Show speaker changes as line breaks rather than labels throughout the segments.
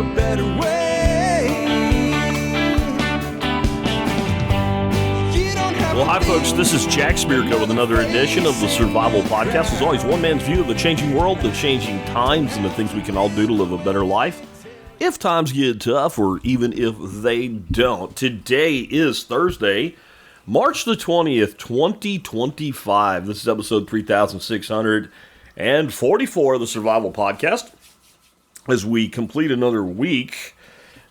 a better way.
Well, hi, folks. This is Jack Spirko with another edition of the Survival Podcast. As always, one man's view of the changing world, the changing times, and the things we can all do to live a better life if times get tough or even if they don't. Today is Thursday, March the 20th, 2025. This is episode 3644 of the Survival Podcast as we complete another week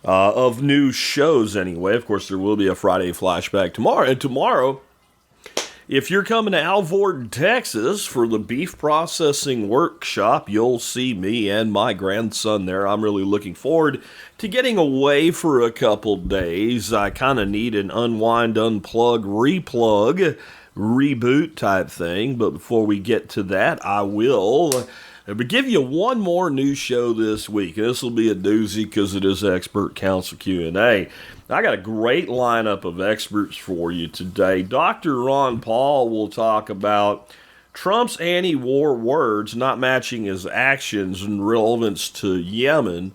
of new shows anyway. Of course, there will be a Friday flashback tomorrow. And tomorrow, if you're coming to Alvord, Texas for the beef processing workshop, you'll see me and my grandson there. I'm really looking forward to getting away for a couple days. I kind of need an unwind, unplug, replug, reboot type thing. But before we get to that, I will give you one more new show this week. This will be a doozy because it is Expert Council Q&A. I got a great lineup of experts for you today. Dr. Ron Paul will talk about Trump's anti-war words not matching his actions in relevance to Yemen.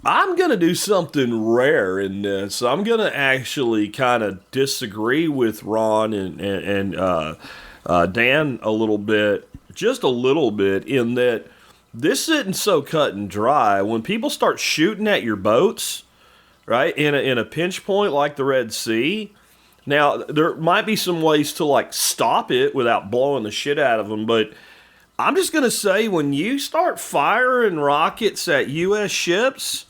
I'm going to do something rare in this. I'm going to actually kind of disagree with Ron and Dan a little bit. Just a little bit, in that this isn't so cut and dry. When people start shooting at your boats, right, in a pinch point like the Red Sea, now there might be some ways to like stop it without blowing the shit out of them, but I'm just going to say when you start firing rockets at U.S. ships,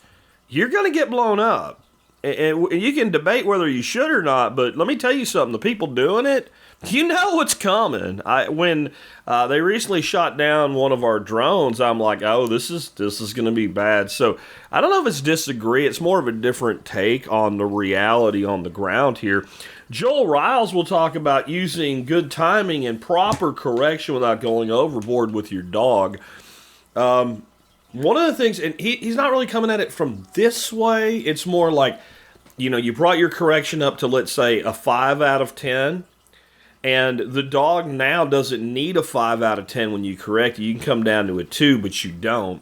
you're going to get blown up. And you can debate whether you should or not, but let me tell you something, the people doing it, you know what's coming. When they recently shot down one of our drones, I'm like, oh, this is going to be bad. So I don't know if it's disagree. It's more of a different take on the reality on the ground here. Joel Riles will talk about using good timing and proper correction without going overboard with your dog. One of the things, and he's not really coming at it from this way. It's more like, you brought your correction up to, let's say, a 5 out of 10. And the dog now doesn't need a 5 out of 10 when you correct it. You can come down to a 2, but you don't.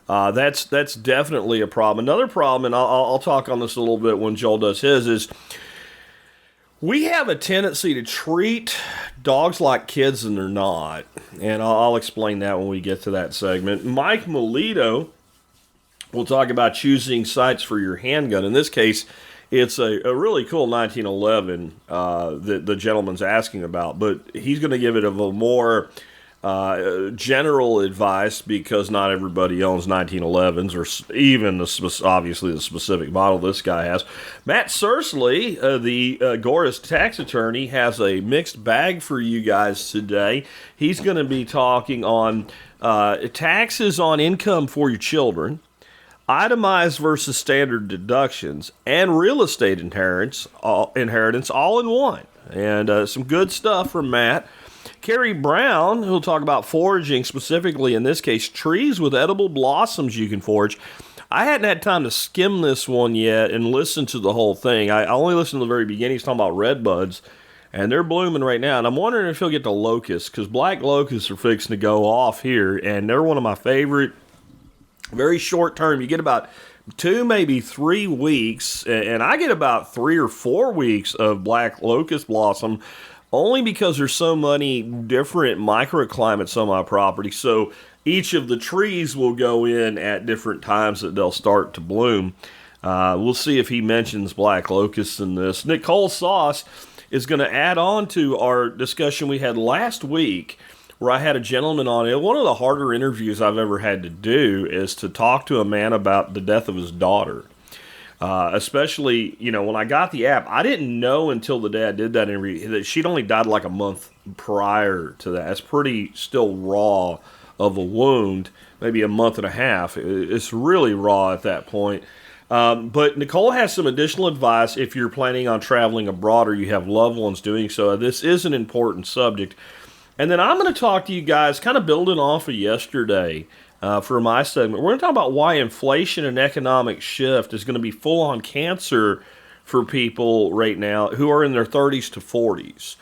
That's definitely a problem. Another problem, and I'll talk on this a little bit when Joel does his, is we have a tendency to treat dogs like kids, and they're not. And I'll explain that when we get to that segment. Mike Melito will talk about choosing sights for your handgun. In this case, it's a really cool 1911 that the gentleman's asking about, but he's going to give it a more general advice because not everybody owns 1911s or even obviously the specific model this guy has. Matt Sursley, the Goris tax attorney, has a mixed bag for you guys today. He's going to be talking on taxes on income for your children, itemized versus standard deductions, and real estate inheritance all in one. And some good stuff from Matt. Kerry Brown, who'll talk about foraging, specifically in this case, trees with edible blossoms you can forage. I hadn't had time to skim this one yet and listen to the whole thing. I only listened to the very beginning. He's talking about red buds, and they're blooming right now. And I'm wondering if he'll get the locusts, because black locusts are fixing to go off here, and they're one of my favorite. Very short term. You get about 2, maybe 3 weeks, and I get about 3 or 4 weeks of black locust blossom, only because there's so many different microclimates on my property. So each of the trees will go in at different times that they'll start to bloom. We'll see if he mentions black locusts in this. Nicole Sauce is going to add on to our discussion we had last week, where I had a gentleman on it. One of the harder interviews I've ever had to do is to talk to a man about the death of his daughter. Especially, when I got the app, I didn't know until the day I did that interview that she'd only died like a month prior to that. It's pretty still raw of a wound, maybe a month and a half. It's really raw at that point. But Nicole has some additional advice if you're planning on traveling abroad or you have loved ones doing so. This is an important subject. And then I'm going to talk to you guys, kind of building off of yesterday for my segment. We're going to talk about why inflation and economic shift is going to be full-on cancer for people right now who are in their 30s to 40s.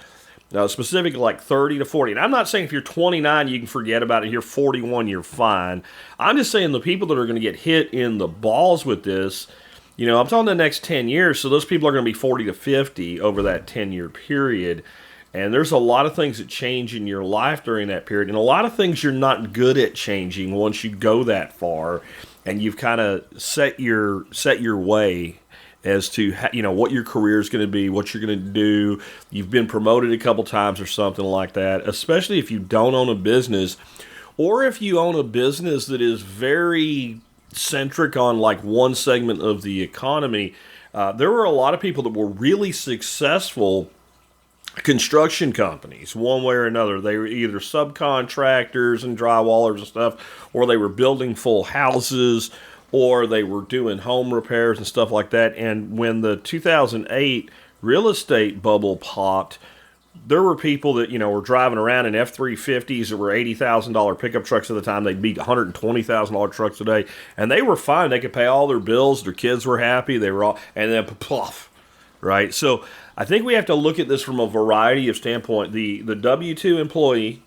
specifically like 30 to 40. And I'm not saying if you're 29, you can forget about it. If you're 41, you're fine. I'm just saying the people that are going to get hit in the balls with this, I'm talking the next 10 years. So those people are going to be 40 to 50 over that 10-year period. And there's a lot of things that change in your life during that period. And a lot of things you're not good at changing once you go that far. And you've kind of set your way as to what your career is going to be, what you're going to do. You've been promoted a couple times or something like that, especially if you don't own a business, or if you own a business that is very centric on like one segment of the economy. There were a lot of people that were really successful construction companies, one way or another. They were either subcontractors and drywallers and stuff, or they were building full houses, or they were doing home repairs and stuff like that. And when the 2008 real estate bubble popped, there were people that, were driving around in F-350s that were $80,000 pickup trucks at the time. They beat $120,000 trucks today, and they were fine. They could pay all their bills. Their kids were happy. They were all, and then poof, right? So I think we have to look at this from a variety of standpoint. The W-2 employee,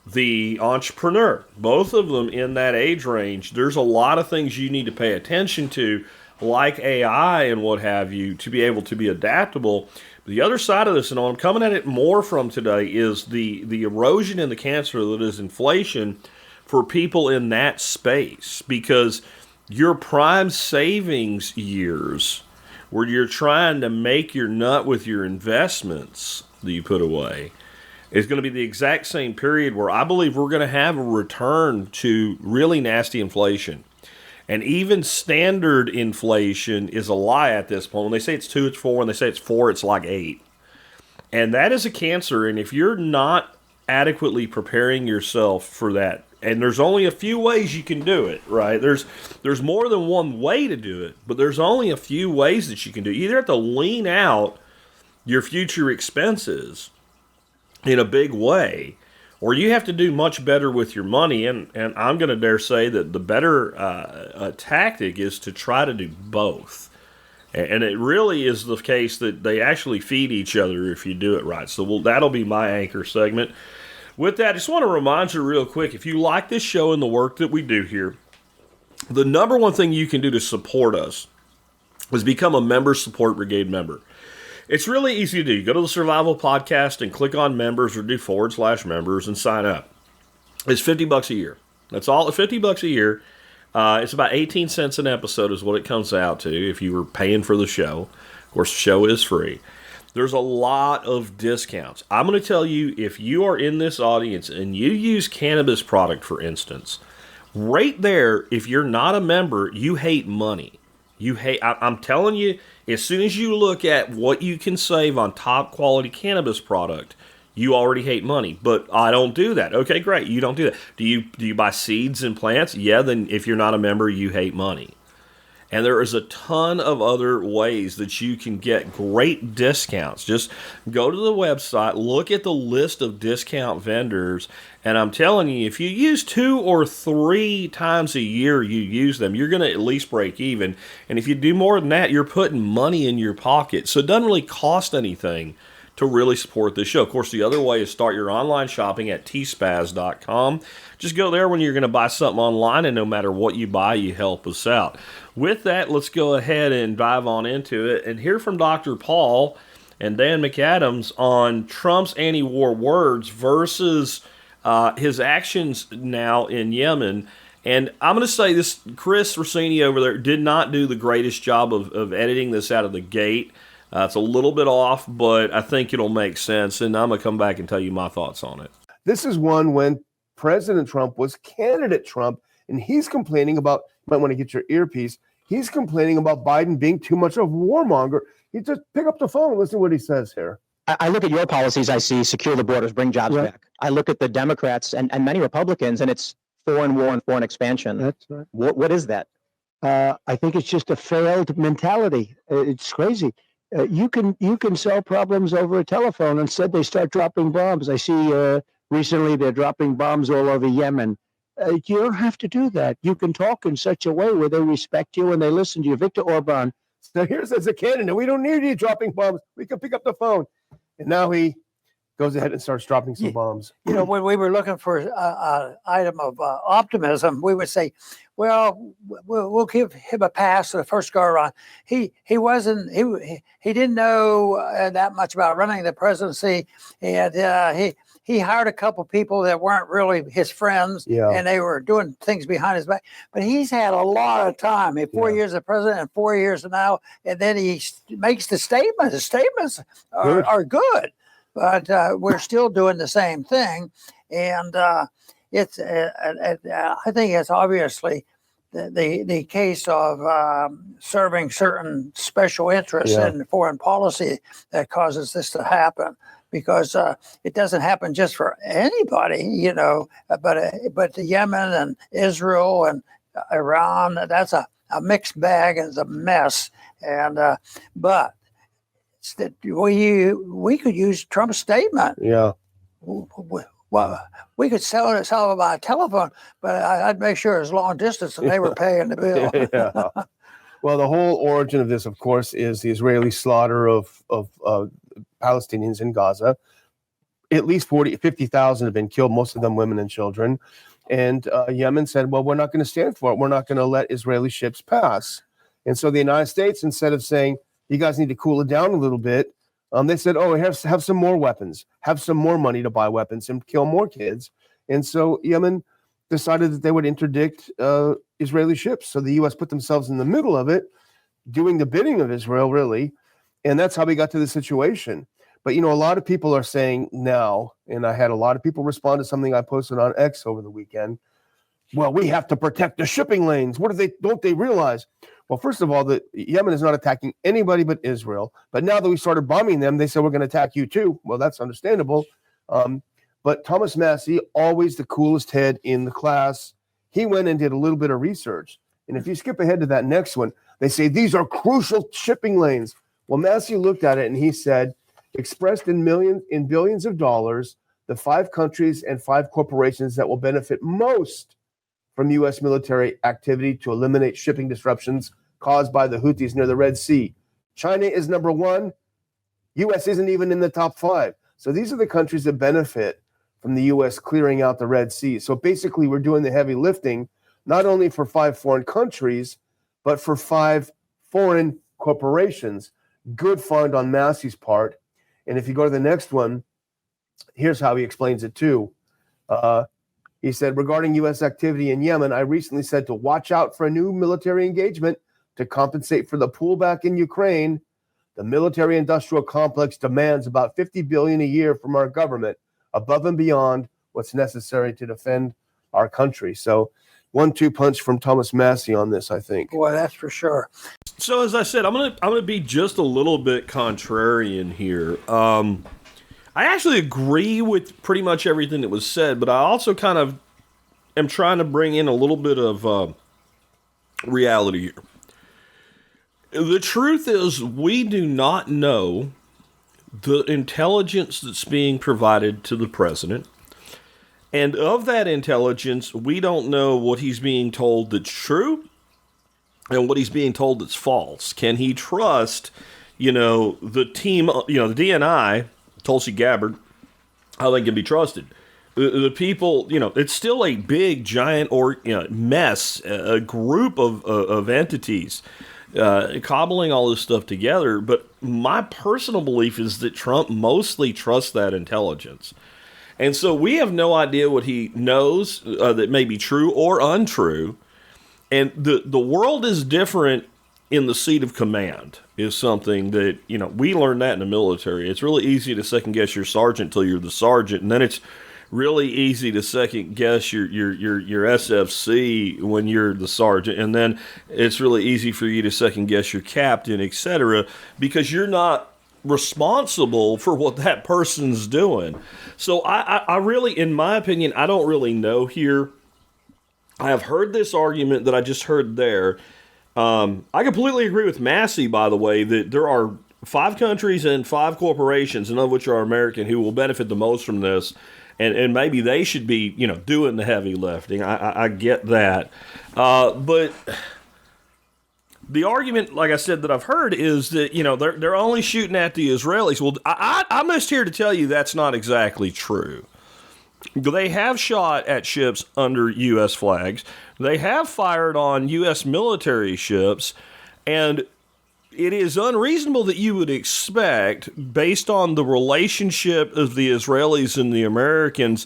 the entrepreneur, both of them in that age range, there's a lot of things you need to pay attention to, like AI and what have you, to be able to be adaptable. The other side of this, and I'm coming at it more from today, is the erosion and the cancer that is inflation for people in that space. Because your prime savings years, where you're trying to make your nut with your investments that you put away, is going to be the exact same period where I believe we're going to have a return to really nasty inflation. And even standard inflation is a lie at this point. When they say it's 2, it's 4. When they say it's 4, it's like 8. And that is a cancer. And if you're not adequately preparing yourself for that, and there's only a few ways you can do it, right? There's more than one way to do it, but there's only a few ways that you can do it. You either have to lean out your future expenses in a big way, or you have to do much better with your money. And I'm going to dare say that the better tactic is to try to do both. And it really is the case that they actually feed each other if you do it right. So that'll be my anchor segment. With that, I just want to remind you real quick, if you like this show and the work that we do here, the number one thing you can do to support us is become a Member Support Brigade member. It's really easy to do. You go to the Survival Podcast and click on members, or do /members and sign up. It's $50 a year. That's all, $50 a year. It's about 18 cents an episode is what it comes out to if you were paying for the show. Of course, the show is free. There's a lot of discounts. I'm going to tell you, if you are in this audience and you use cannabis product, for instance, right there, if you're not a member, you hate money. I'm telling you, as soon as you look at what you can save on top quality cannabis product, you already hate money. But I don't do that. Okay, great. You don't do that. Do you buy seeds and plants? Yeah, then if you're not a member, you hate money. And there is a ton of other ways that you can get great discounts. Just go to the website, look at the list of discount vendors, and I'm telling you, if you use 2 or 3 times a year you use them, you're going to at least break even. And if you do more than that, you're putting money in your pocket. So it doesn't really cost anything to really support this show. Of course, the other way is start your online shopping at tspaz.com. Just go there when you're going to buy something online, and no matter what you buy, you help us out. With that, let's go ahead and dive on into it and hear from Dr. Paul and Dan McAdams on Trump's anti-war words versus his actions now in Yemen. And I'm going to say this, Chris Rossini over there did not do the greatest job of editing this out of the gate. It's a little bit off, but I think it'll make sense, and I'm going to come back and tell you my thoughts on it.
This is one when President Trump was candidate Trump, and he's complaining about, you might want to get your earpiece, he's complaining about Biden being too much of a warmonger. You just pick up the phone and listen to what he says here.
I look at your policies, I see secure the borders, bring jobs
Right.
back. I look at the Democrats and many Republicans, and it's foreign war and foreign expansion.
That's right.
What is that?
I think it's just a failed mentality. It's crazy. You can solve problems over a telephone. Instead, they start dropping bombs. I see recently they're dropping bombs all over Yemen. You don't have to do that. You can talk in such a way where they respect you and they listen to you. Viktor Orban.
So here's as a candidate, we don't need you dropping bombs. We can pick up the phone. And now he goes ahead and starts dropping some bombs.
When we were looking for an item of optimism, we would say, well, we'll give him a pass for the first go around. He didn't know that much about running the presidency, and he hired a couple people that weren't really his friends, and they were doing things behind his back. But he's had a lot of time. 4 years as president and 4 years now, and then he makes the statements. The statements are good. But we're still doing the same thing, and it's. I think it's obviously the case of serving certain special interests in foreign policy that causes this to happen. Because it doesn't happen just for anybody, but Yemen and Israel and Iran. That's a mixed bag and it's a mess. And but. That we could use Trump's statement.
Yeah.
Well, we could sell it by telephone, but I'd make sure it's long distance and they were paying the bill.
Yeah. Well, the whole origin of this, of course, is the Israeli slaughter of Palestinians in Gaza. At least 50,000 have been killed, most of them women and children. And Yemen said, well, we're not going to stand for it. We're not going to let Israeli ships pass. And so the United States, instead of saying, you guys need to cool it down a little bit, they said, oh, have some more weapons, have some more money to buy weapons and kill more kids. And so Yemen decided that they would interdict Israeli ships. So the U.S. put themselves in the middle of it, doing the bidding of Israel, really. And that's how we got to the situation. But, a lot of people are saying now, and I had a lot of people respond to something I posted on X over the weekend. Well, we have to protect the shipping lanes. Don't they realize? Well, first of all, that Yemen is not attacking anybody but Israel. But now that we started bombing them, they said, we're going to attack you too. Well, that's understandable. But Thomas Massie, always the coolest head in the class, he went and did a little bit of research. And if you skip ahead to that next one, they say these are crucial shipping lanes. Well, Massie looked at it and he said, expressed in billions of dollars, the 5 countries and 5 corporations that will benefit most from U.S. military activity to eliminate shipping disruptions caused by the Houthis near the Red Sea. China is number 1. U.S. isn't even in the top 5. So these are the countries that benefit from the U.S. clearing out the Red Sea. So basically, we're doing the heavy lifting, not only for 5 foreign countries, but for 5 foreign corporations. Good find on Massey's part. And if you go to the next one, here's how he explains it too. He said, regarding U.S. activity in Yemen, I recently said to watch out for a new military engagement to compensate for the pullback in Ukraine. The military-industrial complex demands about $50 billion a year from our government, above and beyond what's necessary to defend our country. So 1-2 punch from Thomas Massie on this, I think.
Boy, that's for sure.
So as I said, I'm gonna be just a little bit contrarian here. I actually agree with pretty much everything that was said, but I also kind of am trying to bring in a little bit of reality here. The truth is, we do not know the intelligence that's being provided to the president. And of that intelligence, we don't know what he's being told that's true and what he's being told that's false. Can he trust, the team, the DNI, Tulsi Gabbard, how they can be trusted? The people, it's still a big, giant mess, a group of entities cobbling all this stuff together. But my personal belief is that Trump mostly trusts that intelligence. And so we have no idea what he knows that may be true or untrue. And the world is different in the seat of command is something that, we learned that in the military. It's really easy to second guess your sergeant until you're the sergeant. And then it's really easy to second guess your SFC when you're the sergeant. And then it's really easy for you to second guess your captain, etc., because you're not responsible for what that person's doing. So I really, in my opinion, I don't really know here. I have heard this argument that I just heard there. I completely agree with Massie, by the way, that there are 5 countries and 5 corporations, none of which are American, who will benefit the most from this. And maybe they should be, doing the heavy lifting. I get that. But the argument, like I said, that I've heard is that, they're only shooting at the Israelis. Well, I'm just here to tell you that's not exactly true. They have shot at ships under U.S. flags. They have fired on U.S. military ships. And it is unreasonable that you would expect, based on the relationship of the Israelis and the Americans,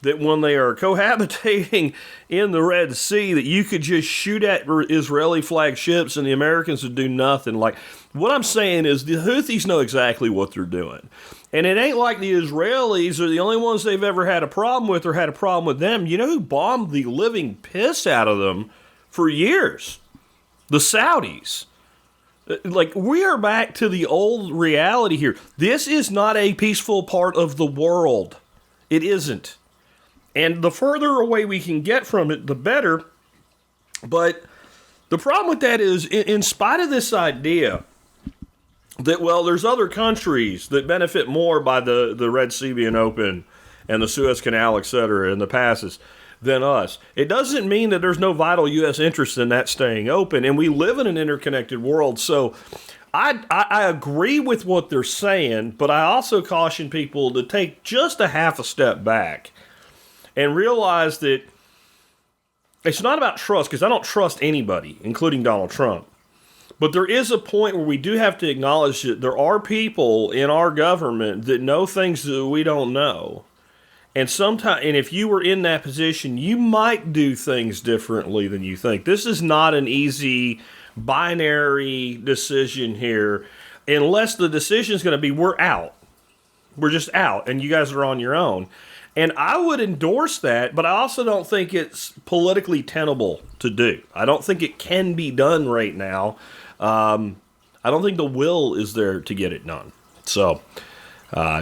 that when they are cohabitating in the Red Sea, that you could just shoot at Israeli flag ships and the Americans would do nothing. Like, what I'm saying is the Houthis know exactly what they're doing. And it ain't like the Israelis are the only ones they've ever had a problem with or had a problem with them. You know who bombed the living piss out of them for years? The Saudis. Like, we are back to the old reality here. This is not a peaceful part of the world. It isn't. And the further away we can get from it, the better. But the problem with that is, in spite of this idea that, well, there's other countries that benefit more by the Red Sea being open and the Suez Canal, etc., and the passes than us, it doesn't mean that there's no vital U.S. interest in that staying open. And we live in an interconnected world. So I agree with what they're saying, but I also caution people to take just a half a step back and realize that it's not about trust, because I don't trust anybody, including Donald Trump. But there is a point where we do have to acknowledge that there are people in our government that know things that we don't know. And if you were in that position, you might do things differently than you think. This is not an easy binary decision here, unless the decision is going to be, we're out. We're just out, and you guys are on your own. And I would endorse that, but I also don't think it's politically tenable to do. I don't think it can be done right now. I don't think the will is there to get it done. So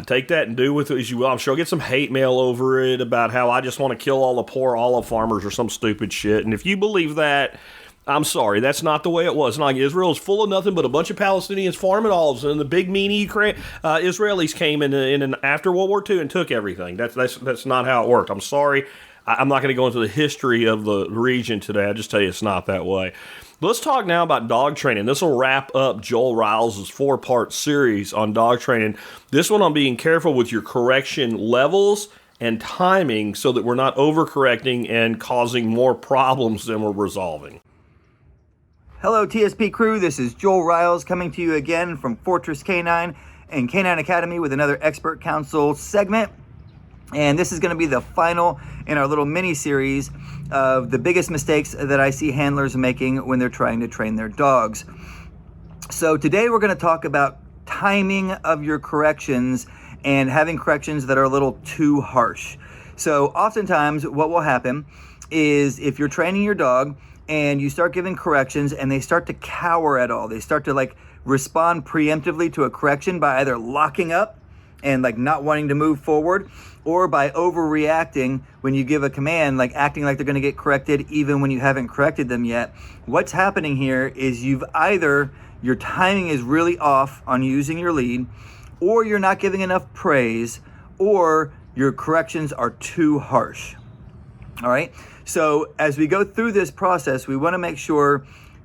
take that and do with it as you will. I'm sure I'll get some hate mail over it about how I just want to kill all the poor olive farmers or some stupid shit. And if you believe that, I'm sorry, that's not the way it was. Not like Israel is full of nothing but a bunch of Palestinians farming olives, and the big meanie Israelis came in after World War II and took everything. That's not how it worked. I'm sorry. I'm not going to go into the history of the region today. I'll just tell you it's not that way. Let's talk now about dog training. This will wrap up Joel Riles' 4-part series on dog training. This one on being careful with your correction levels and timing so that we're not overcorrecting and causing more problems than we're resolving.
Hello TSP crew, this is Joel Riles coming to you again from Fortress K9 and K9 Academy with another Expert Council segment. And this is going to be the final in our little mini series of the biggest mistakes that I see handlers making when they're trying to train their dogs. So today we're going to talk about timing of your corrections and having corrections that are a little too harsh. So oftentimes what will happen is if you're training your dog and you start giving corrections and they start to cower at all, they start to respond preemptively to a correction by either locking up and not wanting to move forward, or by overreacting when you give a command, acting like they're going to get corrected even when you haven't corrected them yet. What's happening here is your timing is really off on using your lead, or you're not giving enough praise, or your corrections are too harsh. All right. So as we go through this process, we want to make sure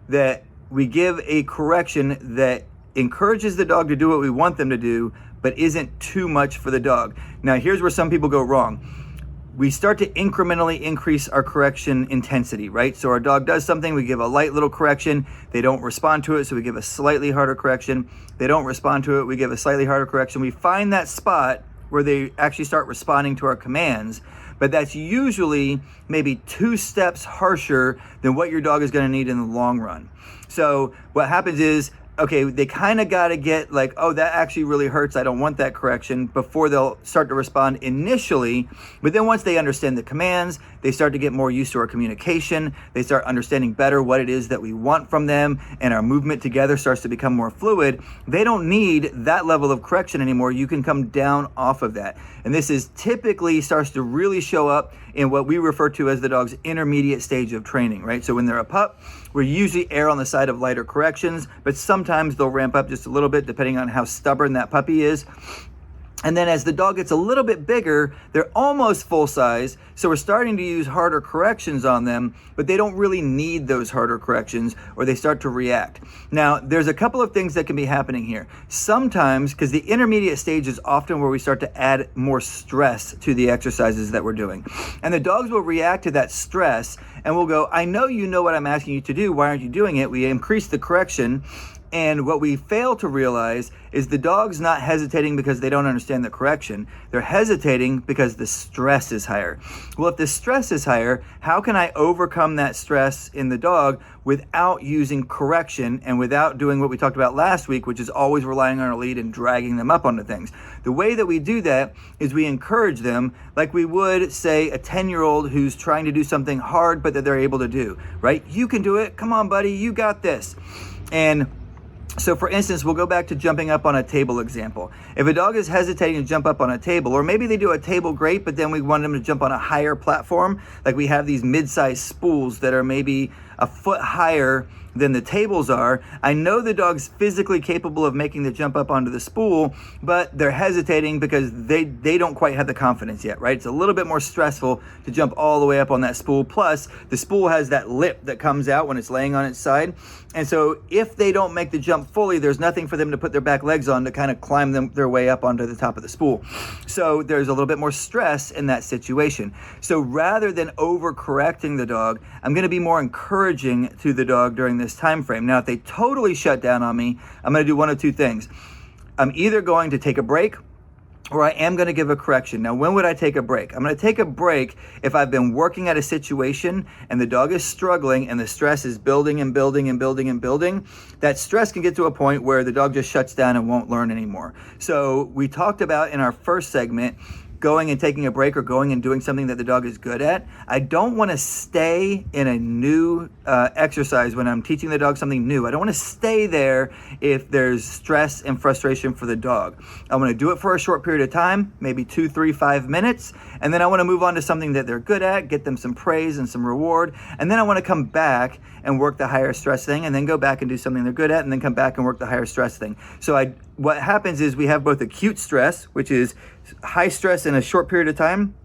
that we give a correction that encourages the dog to do what we want them to do, but isn't too much for the dog. Now, here's where some people go wrong. We start to incrementally increase our correction intensity, right? So our dog does something, we give a light little correction, they don't respond to it, so we give a slightly harder correction. They don't respond to it, we give a slightly harder correction. We find that spot where they actually start responding to our commands, but that's usually maybe 2 steps harsher than what your dog is going to need in the long run. So what happens is, okay, they kind of got to get oh, that actually really hurts, I don't want that correction, before they'll start to respond initially. But then once they understand the commands, they start to get more used to our communication, they start understanding better what it is that we want from them, and our movement together starts to become more fluid. They don't need that level of correction anymore. You can come down off of that. And this is typically starts to really show up in what we refer to as the dog's intermediate stage of training, right? So when they're a pup, we usually err on the side of lighter corrections, but sometimes they'll ramp up just a little bit depending on how stubborn that puppy is. And then as the dog gets a little bit bigger, they're almost full size. So we're starting to use harder corrections on them, but they don't really need those harder corrections, or they start to react. Now, there's a couple of things that can be happening here. Sometimes, because the intermediate stage is often where we start to add more stress to the exercises that we're doing. And the dogs will react to that stress and will go, I know you know what I'm asking you to do. Why aren't you doing it? We increase the correction. And what we fail to realize is the dog's not hesitating because they don't understand the correction. They're hesitating because the stress is higher. Well, if the stress is higher, how can I overcome that stress in the dog without using correction and without doing what we talked about last week, which is always relying on our lead and dragging them up onto things? The way that we do that is we encourage them like we would, say, a 10-year-old who's trying to do something hard but that they're able to do, right? You can do it. Come on, buddy. You got this. And so for instance, we'll go back to jumping up on a table example. If a dog is hesitating to jump up on a table, or maybe they do a table great, but then we want them to jump on a higher platform, like we have these mid-sized spools that are maybe a foot higher than the tables are. I know the dog's physically capable of making the jump up onto the spool, but they're hesitating because they don't quite have the confidence yet, right? It's a little bit more stressful to jump all the way up on that spool. Plus, the spool has that lip that comes out when it's laying on its side. And so if they don't make the jump fully, there's nothing for them to put their back legs on to kind of climb their way up onto the top of the spool. So there's a little bit more stress in that situation. So rather than overcorrecting the dog, I'm going to be more encouraging to the dog during this time frame. Now, if they totally shut down on me, I'm going to do one of two things. I'm either going to take a break, or I am going to give a correction. Now, when would I take a break? I'm going to take a break if I've been working at a situation and the dog is struggling and the stress is building and building and building and building. That stress can get to a point where the dog just shuts down and won't learn anymore. So we talked about in our first segment going and taking a break or going and doing something that the dog is good at. I don't want to stay in a new exercise when I'm teaching the dog something new. I don't want to stay there if there's stress and frustration for the dog. I want to do it for a short period of time, maybe 2, 3, 5 minutes, and then I want to move on to something that they're good at, get them some praise and some reward, and then I want to come back and work the higher stress thing, and then go back and do something they're good at, and then come back and work the higher stress thing. So what happens is we have both acute stress, which is high stress in a short period of time,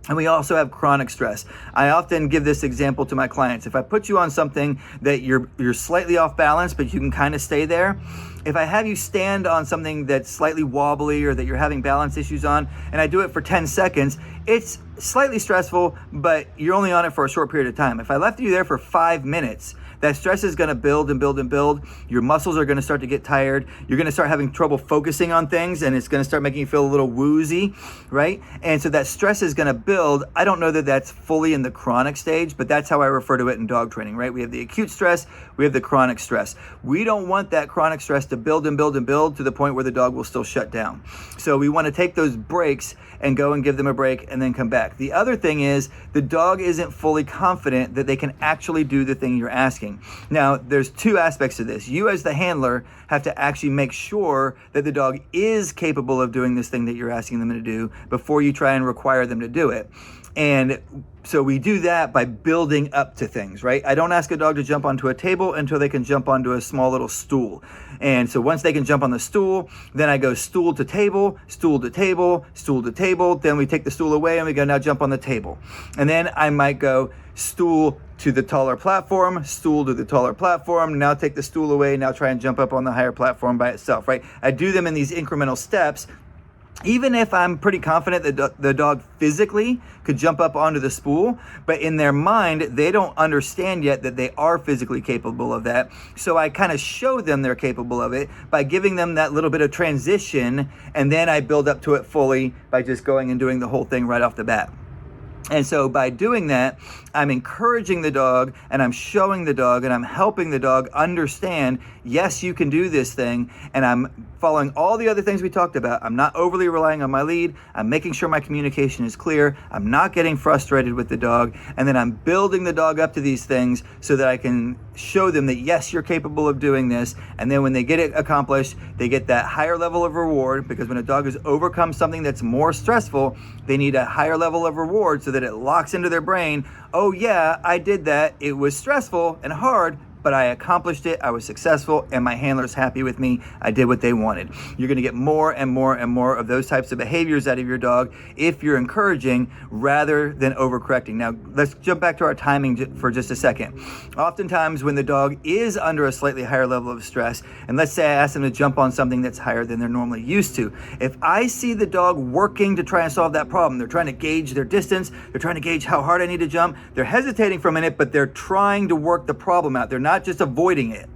and we also have chronic stress. I often give this example to my clients. If I put you on something that you're slightly off balance, but you can kind of stay there, if I have you stand on something that's slightly wobbly or that you're having balance issues on, and I do it for 10 seconds, it's slightly stressful, but you're only on it for a short period of time. If I left you there for 5 minutes, that stress is going to build and build and build. Your muscles are going to start to get tired. You're going to start having trouble focusing on things, and it's going to start making you feel a little woozy, right? And so that stress is going to build. I don't know that that's fully in the chronic stage, but that's how I refer to it in dog training, right? We have the acute stress, we have the chronic stress. We don't want that chronic stress to build and build and build to the point where the dog will still shut down. So we want to take those breaks and go and give them a break and then come back. The other thing is the dog isn't fully confident that they can actually do the thing you're asking. Now, there's two aspects to this. You as the handler have to actually make sure that the dog is capable of doing this thing that you're asking them to do before you try and require them to do it. And so we do that by building up to things, right? I don't ask a dog to jump onto a table until they can jump onto a small little stool. And so once they can jump on the stool, then I go stool to table, stool to table, stool to table. Then we take the stool away and we go, now jump on the table. And then I might go stool to the taller platform, stool to the taller platform, now take the stool away, now try and jump up on the higher platform by itself, right? I do them in these incremental steps. Even if I'm pretty confident that the dog physically could jump up onto the spool, but in their mind, they don't understand yet that they are physically capable of that. So I kind of show them they're capable of it by giving them that little bit of transition, and then I build up to it fully by just going and doing the whole thing right off the bat. And so by doing that, I'm encouraging the dog, and I'm showing the dog, and I'm helping the dog understand, yes, you can do this thing, and I'm following all the other things we talked about. I'm not overly relying on my lead. I'm making sure my communication is clear. I'm not getting frustrated with the dog, and then I'm building the dog up to these things so that I can show them that, yes, you're capable of doing this, and then when they get it accomplished, they get that higher level of reward, because when a dog has overcome something that's more stressful, they need a higher level of reward so that it locks into their brain, oh yeah, I did that. It was stressful and hard, but I accomplished it. I was successful, and my handler's happy with me. I did what they wanted. You're going to get more and more and more of those types of behaviors out of your dog if you're encouraging rather than overcorrecting. Now, let's jump back to our timing for just a second. Oftentimes, when the dog is under a slightly higher level of stress, and let's say I ask them to jump on something that's higher than they're normally used to, if I see the dog working to try and solve that problem, they're trying to gauge their distance, they're trying to gauge how hard I need to jump, they're hesitating for a minute, but they're trying to work the problem out. They're not just avoiding it.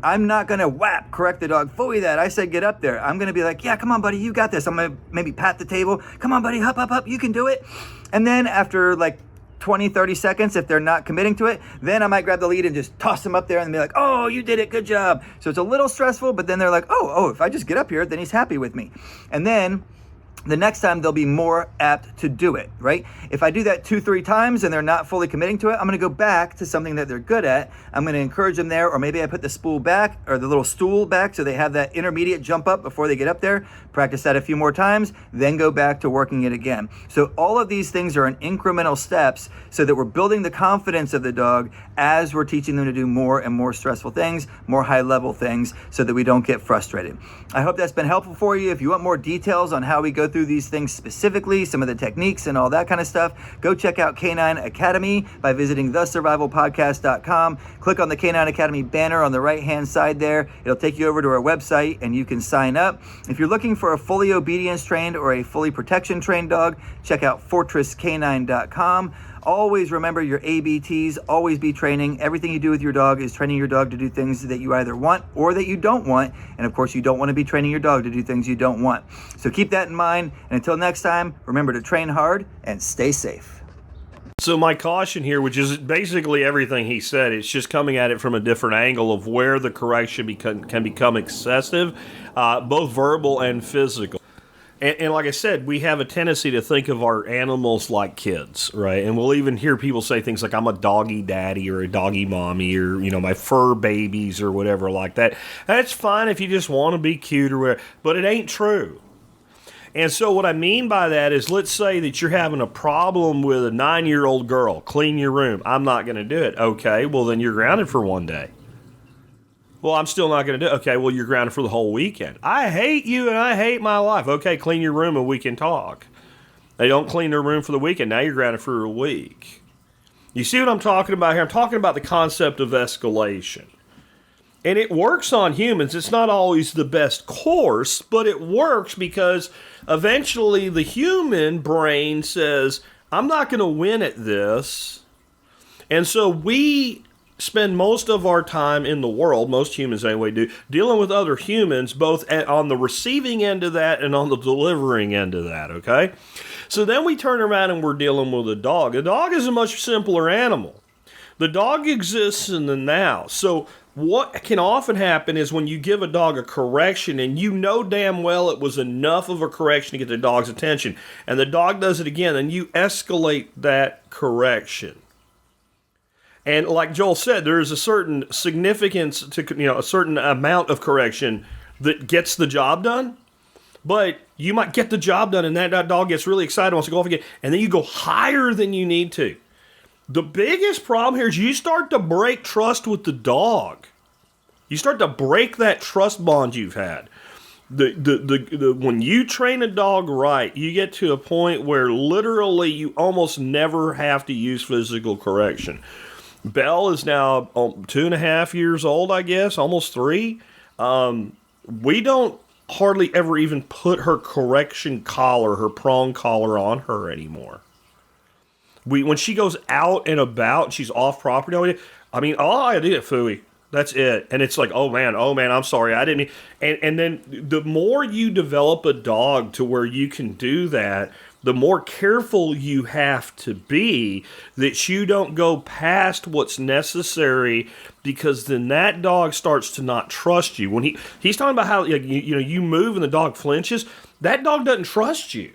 I'm not going to correct the dog. Fully that. I said, get up there. I'm going to be like, yeah, come on, buddy. You got this. I'm going to maybe pat the table. Come on, buddy. Up. You can do it. And then after like 20, 30 seconds, if they're not committing to it, then I might grab the lead and just toss them up there and be like, oh, you did it. Good job. So it's a little stressful, but then they're like, oh, if I just get up here, then he's happy with me. And then the next time they'll be more apt to do it, right? If I do that 2-3 times and they're not fully committing to it, I'm gonna go back to something that they're good at. I'm gonna encourage them there, or maybe I put the spool back or the little stool back so they have that intermediate jump up before they get up there. Practice that a few more times, then go back to working it again. So all of these things are in incremental steps so that we're building the confidence of the dog as we're teaching them to do more and more stressful things, more high level things, so that we don't get frustrated. I hope that's been helpful for you. If you want more details on how we go through these things specifically, some of the techniques and all that kind of stuff, go check out Canine Academy by visiting thesurvivalpodcast.com. Click on the Canine Academy banner on the right hand side there. It'll take you over to our website and you can sign up. If you're looking for a fully obedience trained or a fully protection trained dog, check out fortresscanine.com. Always remember your ABTs, always be training. Everything you do with your dog is training your dog to do things that you either want or that you don't want. And of course, you don't want to be training your dog to do things you don't want. So keep that in mind. And until next time, remember to train hard and stay safe.
So my caution here, which is basically everything he said, it's just coming at it from a different angle of where the correction can become excessive, both verbal and physical. And like I said, we have a tendency to think of our animals like kids, right? And we'll even hear people say things like, I'm a doggy daddy or a doggy mommy or, my fur babies or whatever like that. That's fine if you just want to be cute or whatever, but it ain't true. And so what I mean by that is, let's say that you're having a problem with a 9-year-old girl. Clean your room. I'm not going to do it. Okay, well, then you're grounded for one day. Well, I'm still not going to do it. Okay, well, you're grounded for the whole weekend. I hate you and I hate my life. Okay, clean your room and we can talk. They don't clean their room for the weekend. Now you're grounded for a week. You see what I'm talking about here? I'm talking about the concept of escalation. And it works on humans. It's not always the best course, but it works because eventually the human brain says, I'm not going to win at this. And so we spend most of our time in the world, most humans anyway do, dealing with other humans, both on the receiving end of that and on the delivering end of that, okay? So then we turn around and we're dealing with a dog. A dog is a much simpler animal. The dog exists in the now. So what can often happen is when you give a dog a correction and you know damn well it was enough of a correction to get the dog's attention, and the dog does it again, and you escalate that correction. And like Joel said, there is a certain significance to, a certain amount of correction that gets the job done. But you might get the job done and that dog gets really excited, wants to go off again, and then you go higher than you need to. The biggest problem here is you start to break trust with the dog. You start to break that trust bond you've had. When you train a dog right, you get to a point where literally you almost never have to use physical correction. Belle is now 2.5 years old, I guess, almost 3. We don't hardly ever even put her correction collar, her prong collar on her anymore. When she goes out and about, she's off property, all I do is phooey. That's it. And it's like, oh man, I'm sorry, I didn't mean. And then the more you develop a dog to where you can do that, the more careful you have to be that you don't go past what's necessary, because then that dog starts to not trust you. When he's talking about how you move and the dog flinches, that dog doesn't trust you.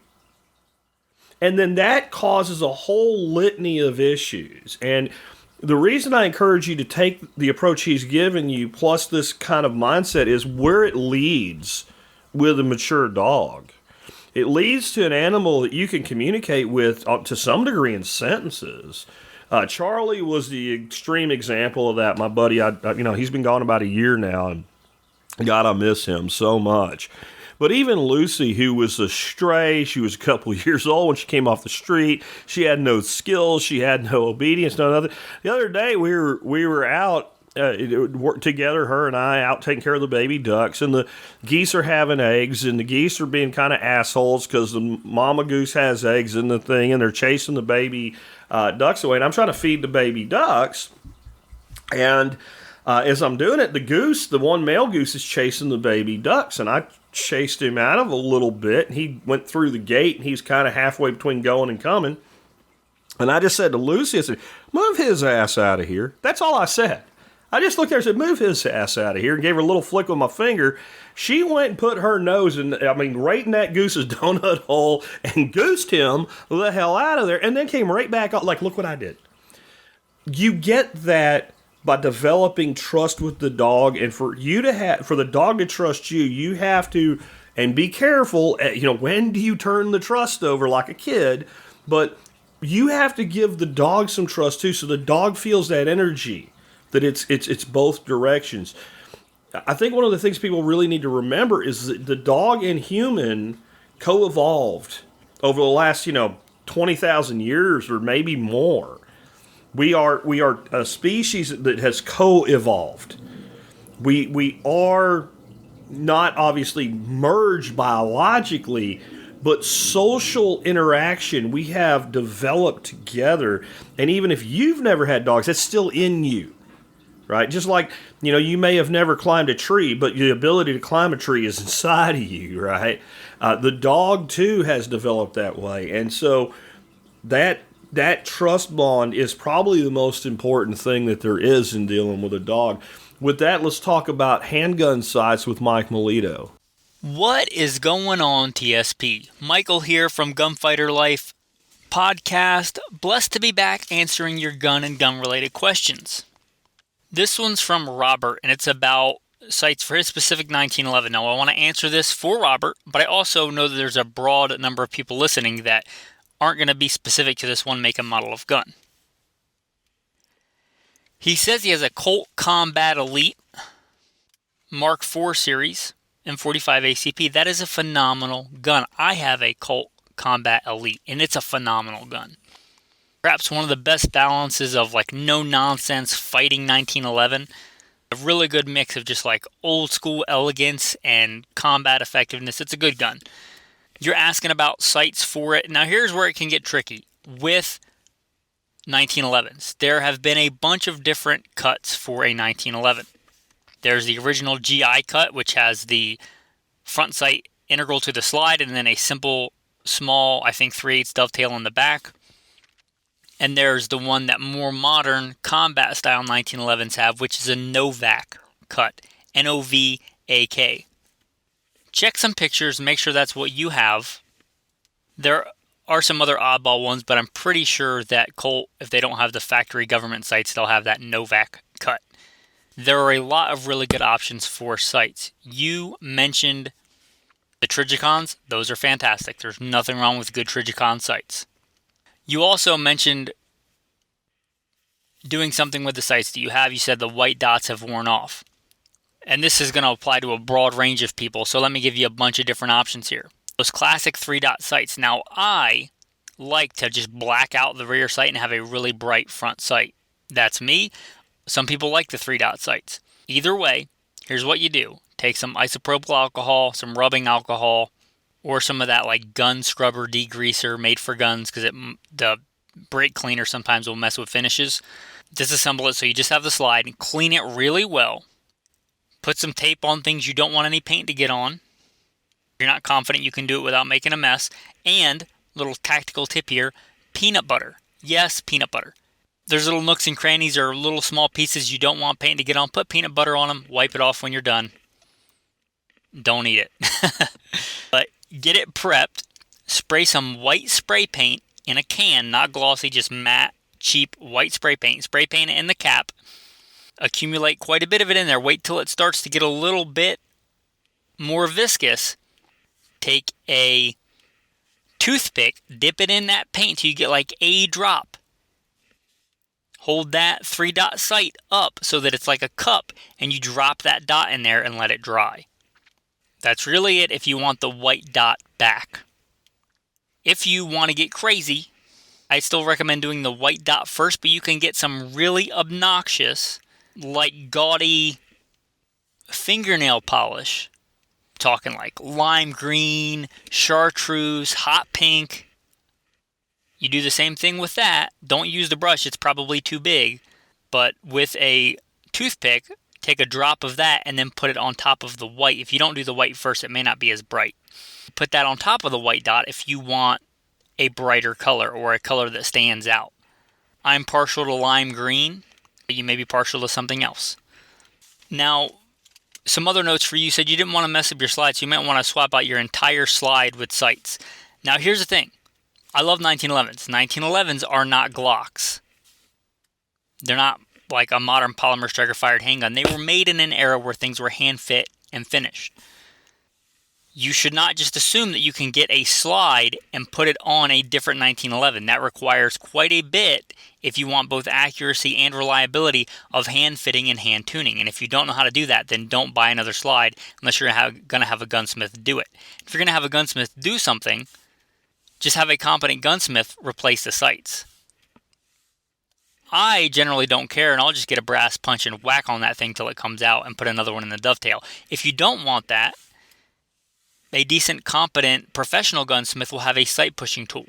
And then that causes a whole litany of issues. And the reason I encourage you to take the approach he's given you, plus this kind of mindset, is where it leads with a mature dog. It leads to an animal that you can communicate with to some degree in sentences. Charlie was the extreme example of that. My buddy, he's been gone about a year now, and God, I miss him so much. But even Lucy, who was a stray, she was a couple years old when she came off the street. She had no skills. She had no obedience, no nothing. The other day, we were out together, her and I, out taking care of the baby ducks, and the geese are having eggs, and the geese are being kind of assholes because the mama goose has eggs in the thing, and they're chasing the baby ducks away. And I'm trying to feed the baby ducks, and as I'm doing it, the one male goose is chasing the baby ducks, and I chased him out of a little bit, and he went through the gate, and he's kind of halfway between going and coming. And I just said to Lucy, I said, move his ass out of here. That's all I said. I just looked at her and said, move his ass out of here, and gave her a little flick with my finger. She went and put her nose right in that goose's donut hole and goosed him the hell out of there, and then came right back up like, look what I did. You get that by developing trust with the dog, and for the dog to trust you, you have to, and be careful, when do you turn the trust over like a kid, but you have to give the dog some trust too, so the dog feels that energy, that it's both directions. I think one of the things people really need to remember is that the dog and human co-evolved over the last, 20,000 years or maybe more. We are a species that has co-evolved. We are not obviously merged biologically, but social interaction we have developed together. And even if you've never had dogs, that's still in you, right? Just like, you may have never climbed a tree, but the ability to climb a tree is inside of you, right? The dog too has developed that way. And so that trust bond is probably the most important thing that there is in dealing with a dog. With that, let's talk about handgun sights with Mike Melito.
What is going on, TSP? Michael here from Gunfighter Life podcast. Blessed to be back answering your gun and gun-related questions. This one's from Robert, and it's about sights for his specific 1911. Now, I want to answer this for Robert, but I also know that there's a broad number of people listening that aren't going to be specific to this one make and model of gun. He says he has a Colt Combat Elite Mark IV series M45 ACP. That is a phenomenal gun. I have a Colt Combat Elite, and it's a phenomenal gun. Perhaps one of the best balances of no-nonsense fighting 1911. A really good mix of just old-school elegance and combat effectiveness. It's a good gun. You're asking about sights for it. Now, here's where it can get tricky with 1911s. There have been a bunch of different cuts for a 1911. There's the original GI cut, which has the front sight integral to the slide, and then a simple, small, I think 3/8 dovetail in the back. And there's the one that more modern combat-style 1911s have, which is a Novak cut, Novak. Check some pictures, make sure that's what you have. There are some other oddball ones, but I'm pretty sure that Colt, if they don't have the factory government sights, they'll have that Novak cut. There are a lot of really good options for sights. You mentioned the Trijicons. Those are fantastic. There's nothing wrong with good Trijicon sights. You also mentioned doing something with the sights that you have. You said the white dots have worn off. And this is going to apply to a broad range of people, so let me give you a bunch of different options here. Those classic 3-dot sights. Now, I like to just black out the rear sight and have a really bright front sight. That's me. Some people like the 3-dot sights. Either way, here's what you do. Take some isopropyl alcohol, some rubbing alcohol, or some of that gun scrubber degreaser made for guns, because the brake cleaner sometimes will mess with finishes. Disassemble it so you just have the slide and clean it really well. Put some tape on things you don't want any paint to get on. You're not confident you can do it without making a mess. And, little tactical tip here, peanut butter. Yes, peanut butter. There's little nooks and crannies or little small pieces you don't want paint to get on. Put peanut butter on them. Wipe it off when you're done. Don't eat it. But get it prepped. Spray some white spray paint in a can, not glossy, just matte, cheap white spray paint. Spray paint it in the cap. Accumulate quite a bit of it in there. Wait till it starts to get a little bit more viscous. Take a toothpick, dip it in that paint till you get a drop. Hold that 3-dot sight up so that it's like a cup, and you drop that dot in there and let it dry. That's really it if you want the white dot back. If you want to get crazy, I still recommend doing the white dot first, but you can get some really obnoxious, like gaudy fingernail polish. Talking like lime green, chartreuse, hot pink. You do the same thing with that. Don't use the brush, it's probably too big. But with a toothpick, take a drop of that and then put it on top of the white. If you don't do the white first, it may not be as bright. Put that on top of the white dot if you want a brighter color or a color that stands out. I'm partial to lime green. You may be partial to something else. Now, some other notes for you. You said you didn't want to mess up your slides. You might want to swap out your entire slide with sights. Now, here's the thing. I love 1911s. 1911s are not Glocks. They're not like a modern polymer striker-fired handgun. They were made in an era where things were hand-fit and finished. You should not just assume that you can get a slide and put it on a different 1911. That requires quite a bit if you want both accuracy and reliability of hand fitting and hand tuning. And if you don't know how to do that, then don't buy another slide unless you're going to have a gunsmith do it. If you're going to have a gunsmith do something, just have a competent gunsmith replace the sights. I generally don't care, and I'll just get a brass punch and whack on that thing till it comes out and put another one in the dovetail. If you don't want that, a decent, competent, professional gunsmith will have a sight pushing tool.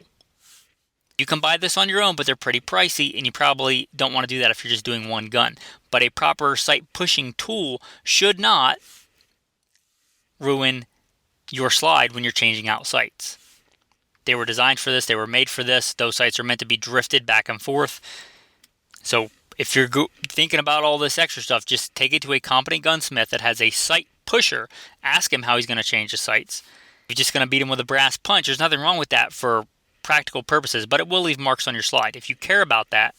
You can buy this on your own, but they're pretty pricey, and you probably don't want to do that if you're just doing one gun. But a proper sight pushing tool should not ruin your slide when you're changing out sights. They were designed for this. They were made for this. Those sights are meant to be drifted back and forth. So if you're thinking about all this extra stuff, just take it to a competent gunsmith that has a sight pusher. Ask him how he's going to change the sights. If you're just going to beat him with a brass punch, there's nothing wrong with that for practical purposes, but it will leave marks on your slide. If you care about that,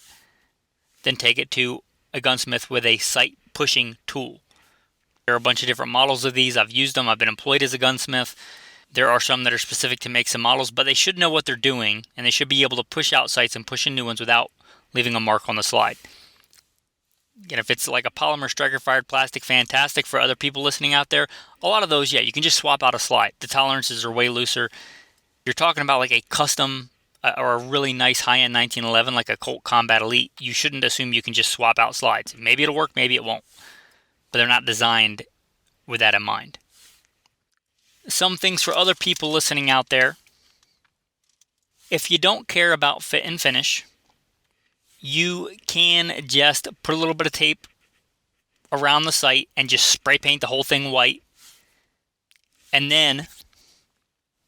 then take it to a gunsmith with a sight pushing tool. There are a bunch of different models of these. I've used them. I've been employed as a gunsmith. There are some that are specific to make some models, but they should know what they're doing, and they should be able to push out sights and push in new ones without leaving a mark on the slide. And if it's like a polymer striker-fired plastic, fantastic for other people listening out there. A lot of those, yeah, you can just swap out a slide. The tolerances are way looser. You're talking about like a custom or a really nice high-end 1911, like a Colt Combat Elite. You shouldn't assume you can just swap out slides. Maybe it'll work, maybe it won't. But they're not designed with that in mind. Some things for other people listening out there. If you don't care about fit and finish, you can just put a little bit of tape around the sight and just spray paint the whole thing white. And then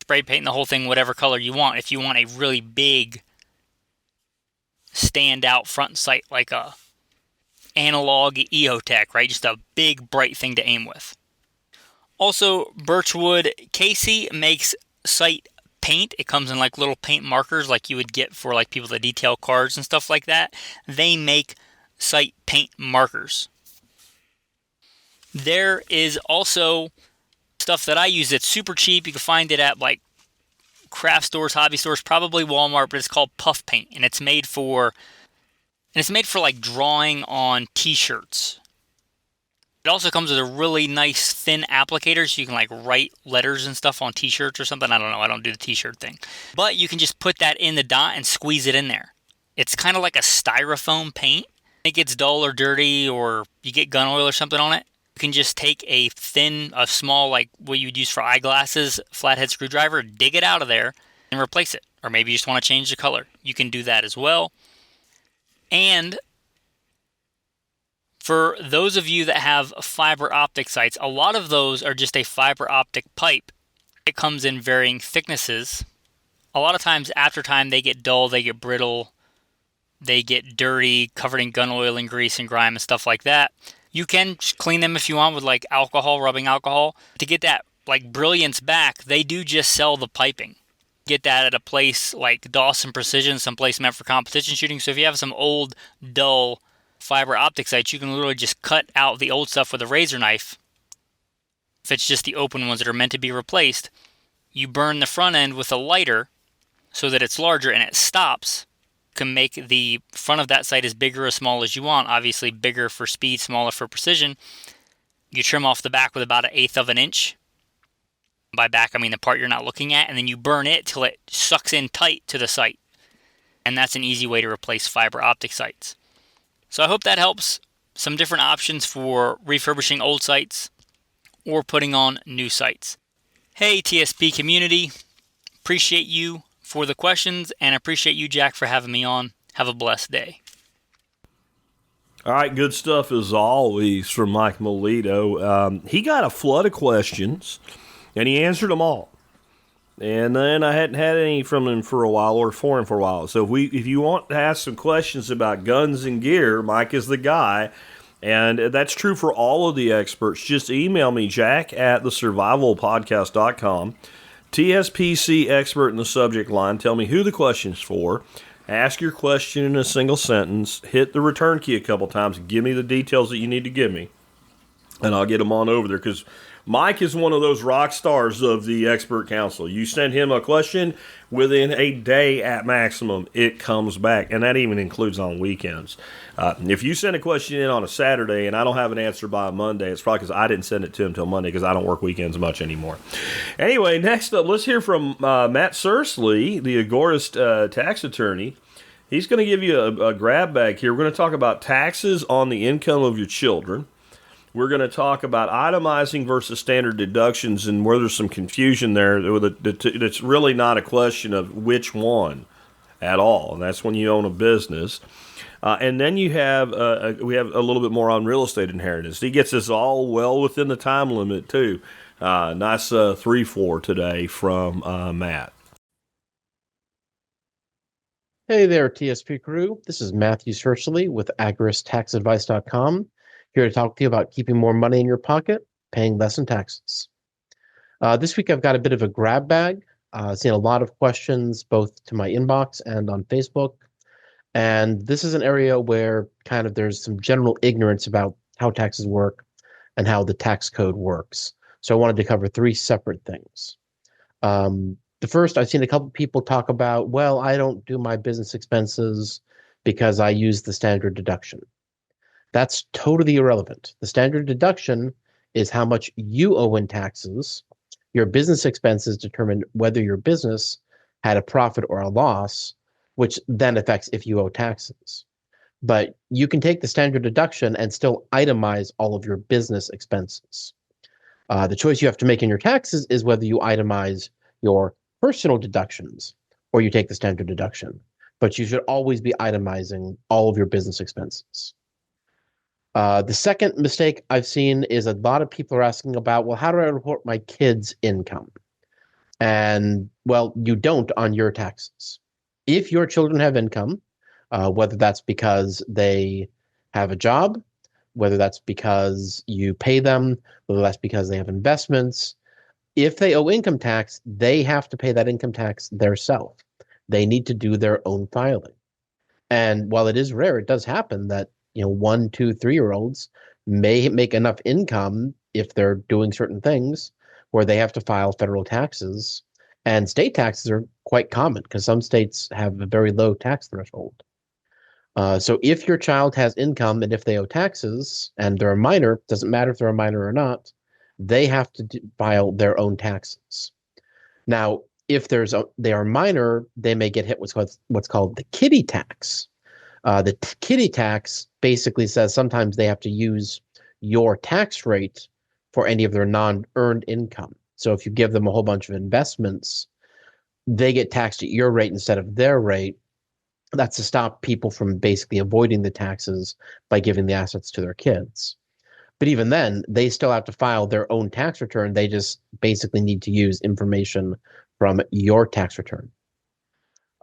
spray paint the whole thing whatever color you want. If you want a really big standout front sight like a analog EOTech, right? Just a big bright thing to aim with. Also, Birchwood Casey makes sight paint. It comes in like little paint markers like you would get for like people that detail cars and stuff like that. They make sight paint markers. There is also stuff that I use that's super cheap. You can find it at like craft stores, hobby stores, probably Walmart, but it's called puff paint, and it's made for like drawing on t-shirts. It also comes with a really nice thin applicator so you can like write letters and stuff on t-shirts or something. I don't know. I don't do the t-shirt thing. But you can just put that in the dot and squeeze it in there. It's kind of like a styrofoam paint. It gets dull or dirty or you get gun oil or something on it. You can just take a small, like what you would use for eyeglasses, flathead screwdriver, dig it out of there and replace it. Or maybe you just want to change the color. You can do that as well. And for those of you that have fiber optic sights, a lot of those are just a fiber optic pipe. It comes in varying thicknesses. A lot of times after time they get dull, they get brittle, they get dirty, covered in gun oil and grease and grime and stuff like that. You can clean them if you want with like alcohol, rubbing alcohol. To get that like brilliance back, they do just sell the piping. Get that at a place like Dawson Precision, someplace meant for competition shooting. So if you have some old, dull fiber optic sights, you can literally just cut out the old stuff with a razor knife. If it's just the open ones that are meant to be replaced, you burn the front end with a lighter so that it's larger and it stops. can make the front of that sight as big or as small as you want. Obviously, bigger for speed, smaller for precision. You trim off the back with about 1/8 of an inch. By back, I mean the part you're not looking at, and then you burn it till it sucks in tight to the sight. And that's an easy way to replace fiber optic sights. So I hope that helps. Some different options for refurbishing old sights or putting on new sights. Hey, TSP community. Appreciate you for the questions, and appreciate you, Jack, for having me on. Have a blessed day.
All right, good stuff as always from Mike Melito. He got a flood of questions, and he answered them all. And then I hadn't had any from him for a while, or for him for a while. So if you want to ask some questions about guns and gear, Mike is the guy. And that's true for all of the experts. Just email me, jack@thesurvivalpodcast.com. TSPC expert in the subject line. Tell me who the question's for. Ask your question in a single sentence. Hit the return key a couple times. Give me the details that you need to give me. And I'll get them on over there, because Mike is one of those rock stars of the expert council. You send him a question, within a day at maximum, it comes back. And that even includes on weekends. If you send a question in on a Saturday and I don't have an answer by Monday, it's probably because I didn't send it to him until Monday, because I don't work weekends much anymore. Anyway, next up, let's hear from Matt Sursley, the Agorist tax attorney. He's going to give you a grab bag here. We're going to talk about taxes on the income of your children. We're going to talk about itemizing versus standard deductions, and where there's some confusion there. It's really not a question of which one at all, and that's when you own a business. And then we have a little bit more on real estate inheritance. He gets us all well within the time limit too. Nice 3-4 today from Matt.
Hey there, TSP crew. This is Matthew Sursley with agoristaxadvice.com. Here to talk to you about keeping more money in your pocket, paying less in taxes. This week I've got a bit of a grab bag. Seen a lot of questions both to my inbox and on Facebook. And this is an area where kind of there's some general ignorance about how taxes work and how the tax code works. So I wanted to cover 3 separate things. The first, I've seen a couple people talk about, well, I don't do my business expenses because I use the standard deduction. That's totally irrelevant. The standard deduction is how much you owe in taxes. Your business expenses determine whether your business had a profit or a loss, which then affects if you owe taxes. But you can take the standard deduction and still itemize all of your business expenses. The choice you have to make in your taxes is whether you itemize your personal deductions or you take the standard deduction. But you should always be itemizing all of your business expenses. The second mistake I've seen is a lot of people are asking about, well, how do I report my kids' income? And, well, you don't on your taxes. If your children have income, whether that's because they have a job, whether that's because you pay them, whether that's because they have investments, if they owe income tax, they have to pay that income tax themselves. They need to do their own filing. And while it is rare, it does happen that 1, 2, 3-year-olds may make enough income if they're doing certain things where they have to file federal taxes. And state taxes are quite common because some states have a very low tax threshold. So if your child has income and if they owe taxes and they're a minor, doesn't matter if they're a minor or not, they have to file their own taxes. Now, if they are minor, they may get hit with what's called the kiddie tax. The kiddie tax basically says sometimes they have to use your tax rate for any of their non-earned income. So if you give them a whole bunch of investments, they get taxed at your rate instead of their rate. That's to stop people from basically avoiding the taxes by giving the assets to their kids. But even then, they still have to file their own tax return. They just basically need to use information from your tax return.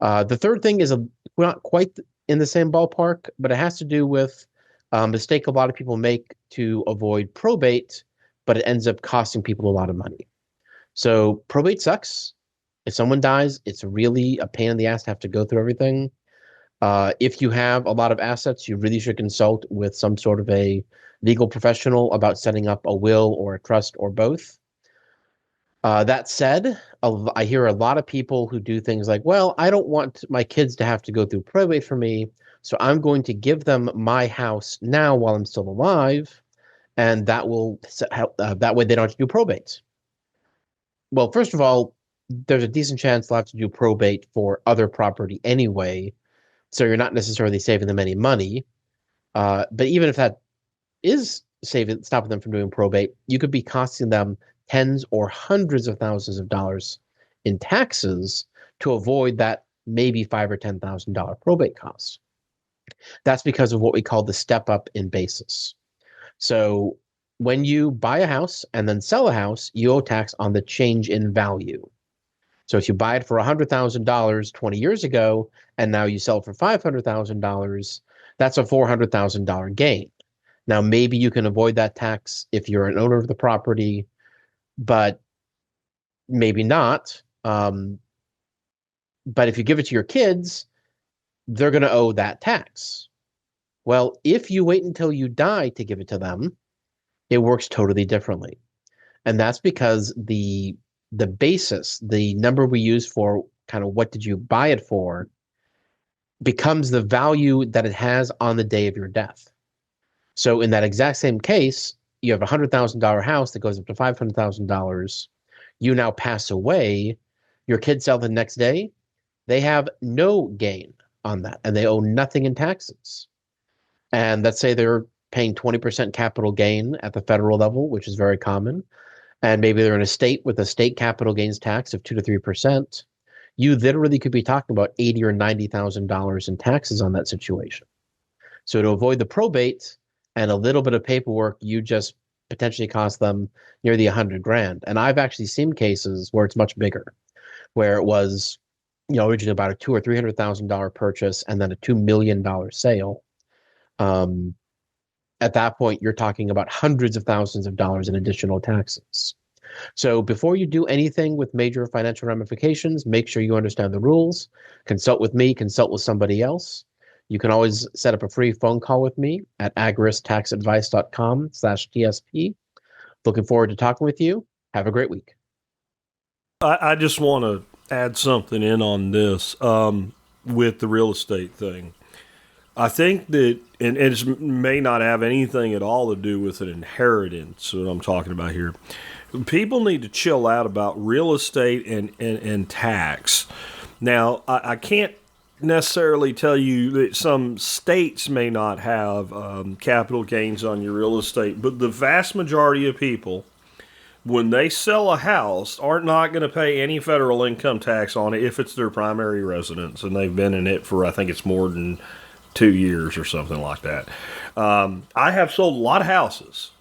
The third thing is not quite in the same ballpark, but it has to do with a mistake a lot of people make to avoid probate, but it ends up costing people a lot of money. So probate sucks. If someone dies, it's really a pain in the ass to have to go through everything. If you have a lot of assets, you really should consult with some sort of a legal professional about setting up a will or a trust or both. That said, I hear a lot of people who do things like, well, I don't want my kids to have to go through probate for me, so I'm going to give them my house now while I'm still alive, and that will help. That way they don't have to do probate. Well, first of all, there's a decent chance they'll have to do probate for other property anyway, so you're not necessarily saving them any money. But even if that is stopping them from doing probate, you could be costing them tens or hundreds of thousands of dollars in taxes to avoid that maybe $5,000 or $10,000 probate costs. That's because of what we call the step up in basis. So when you buy a house and then sell a house, you owe tax on the change in value. So if you buy it for $100,000 20 years ago and now you sell it for $500,000, that's a $400,000 gain. Now, maybe you can avoid that tax if you're an owner of the property, but maybe not. But if you give it to your kids, they're going to owe that tax. Well, if you wait until you die to give it to them, it works totally differently. And that's because the basis, the number we use for kind of what did you buy it for, becomes the value that it has on the day of your death. So in that exact same case, you have a $100,000 house that goes up to $500,000. You now pass away. Your kids sell the next day. They have no gain on that, and they owe nothing in taxes. And let's say they're paying 20% capital gain at the federal level, which is very common. And maybe they're in a state with a state capital gains tax of 2 to 3%. You literally could be talking about $80,000 or $90,000 in taxes on that situation. So to avoid the probate and a little bit of paperwork, you just potentially cost them near the $100,000. And I've actually seen cases where it's much bigger, where it was, originally about a $200,000 or $300,000 purchase and then a $2 million sale. At that point, you're talking about hundreds of thousands of dollars in additional taxes. So before you do anything with major financial ramifications, make sure you understand the rules. Consult with me, consult with somebody else. You can always set up a free phone call with me at agristaxadvice.com/TSP. Looking forward to talking with you. Have a great week.
I just want to add something in on this with the real estate thing. I think that, and it may not have anything at all to do with an inheritance, what I'm talking about here. People need to chill out about real estate and tax. Now, I can't necessarily tell you that some states may not have capital gains on your real estate, but the vast majority of people, when they sell a house, are not going to pay any federal income tax on it if it's their primary residence and they've been in it for, I think it's more than 2 years or something like that. I have sold a lot of houses.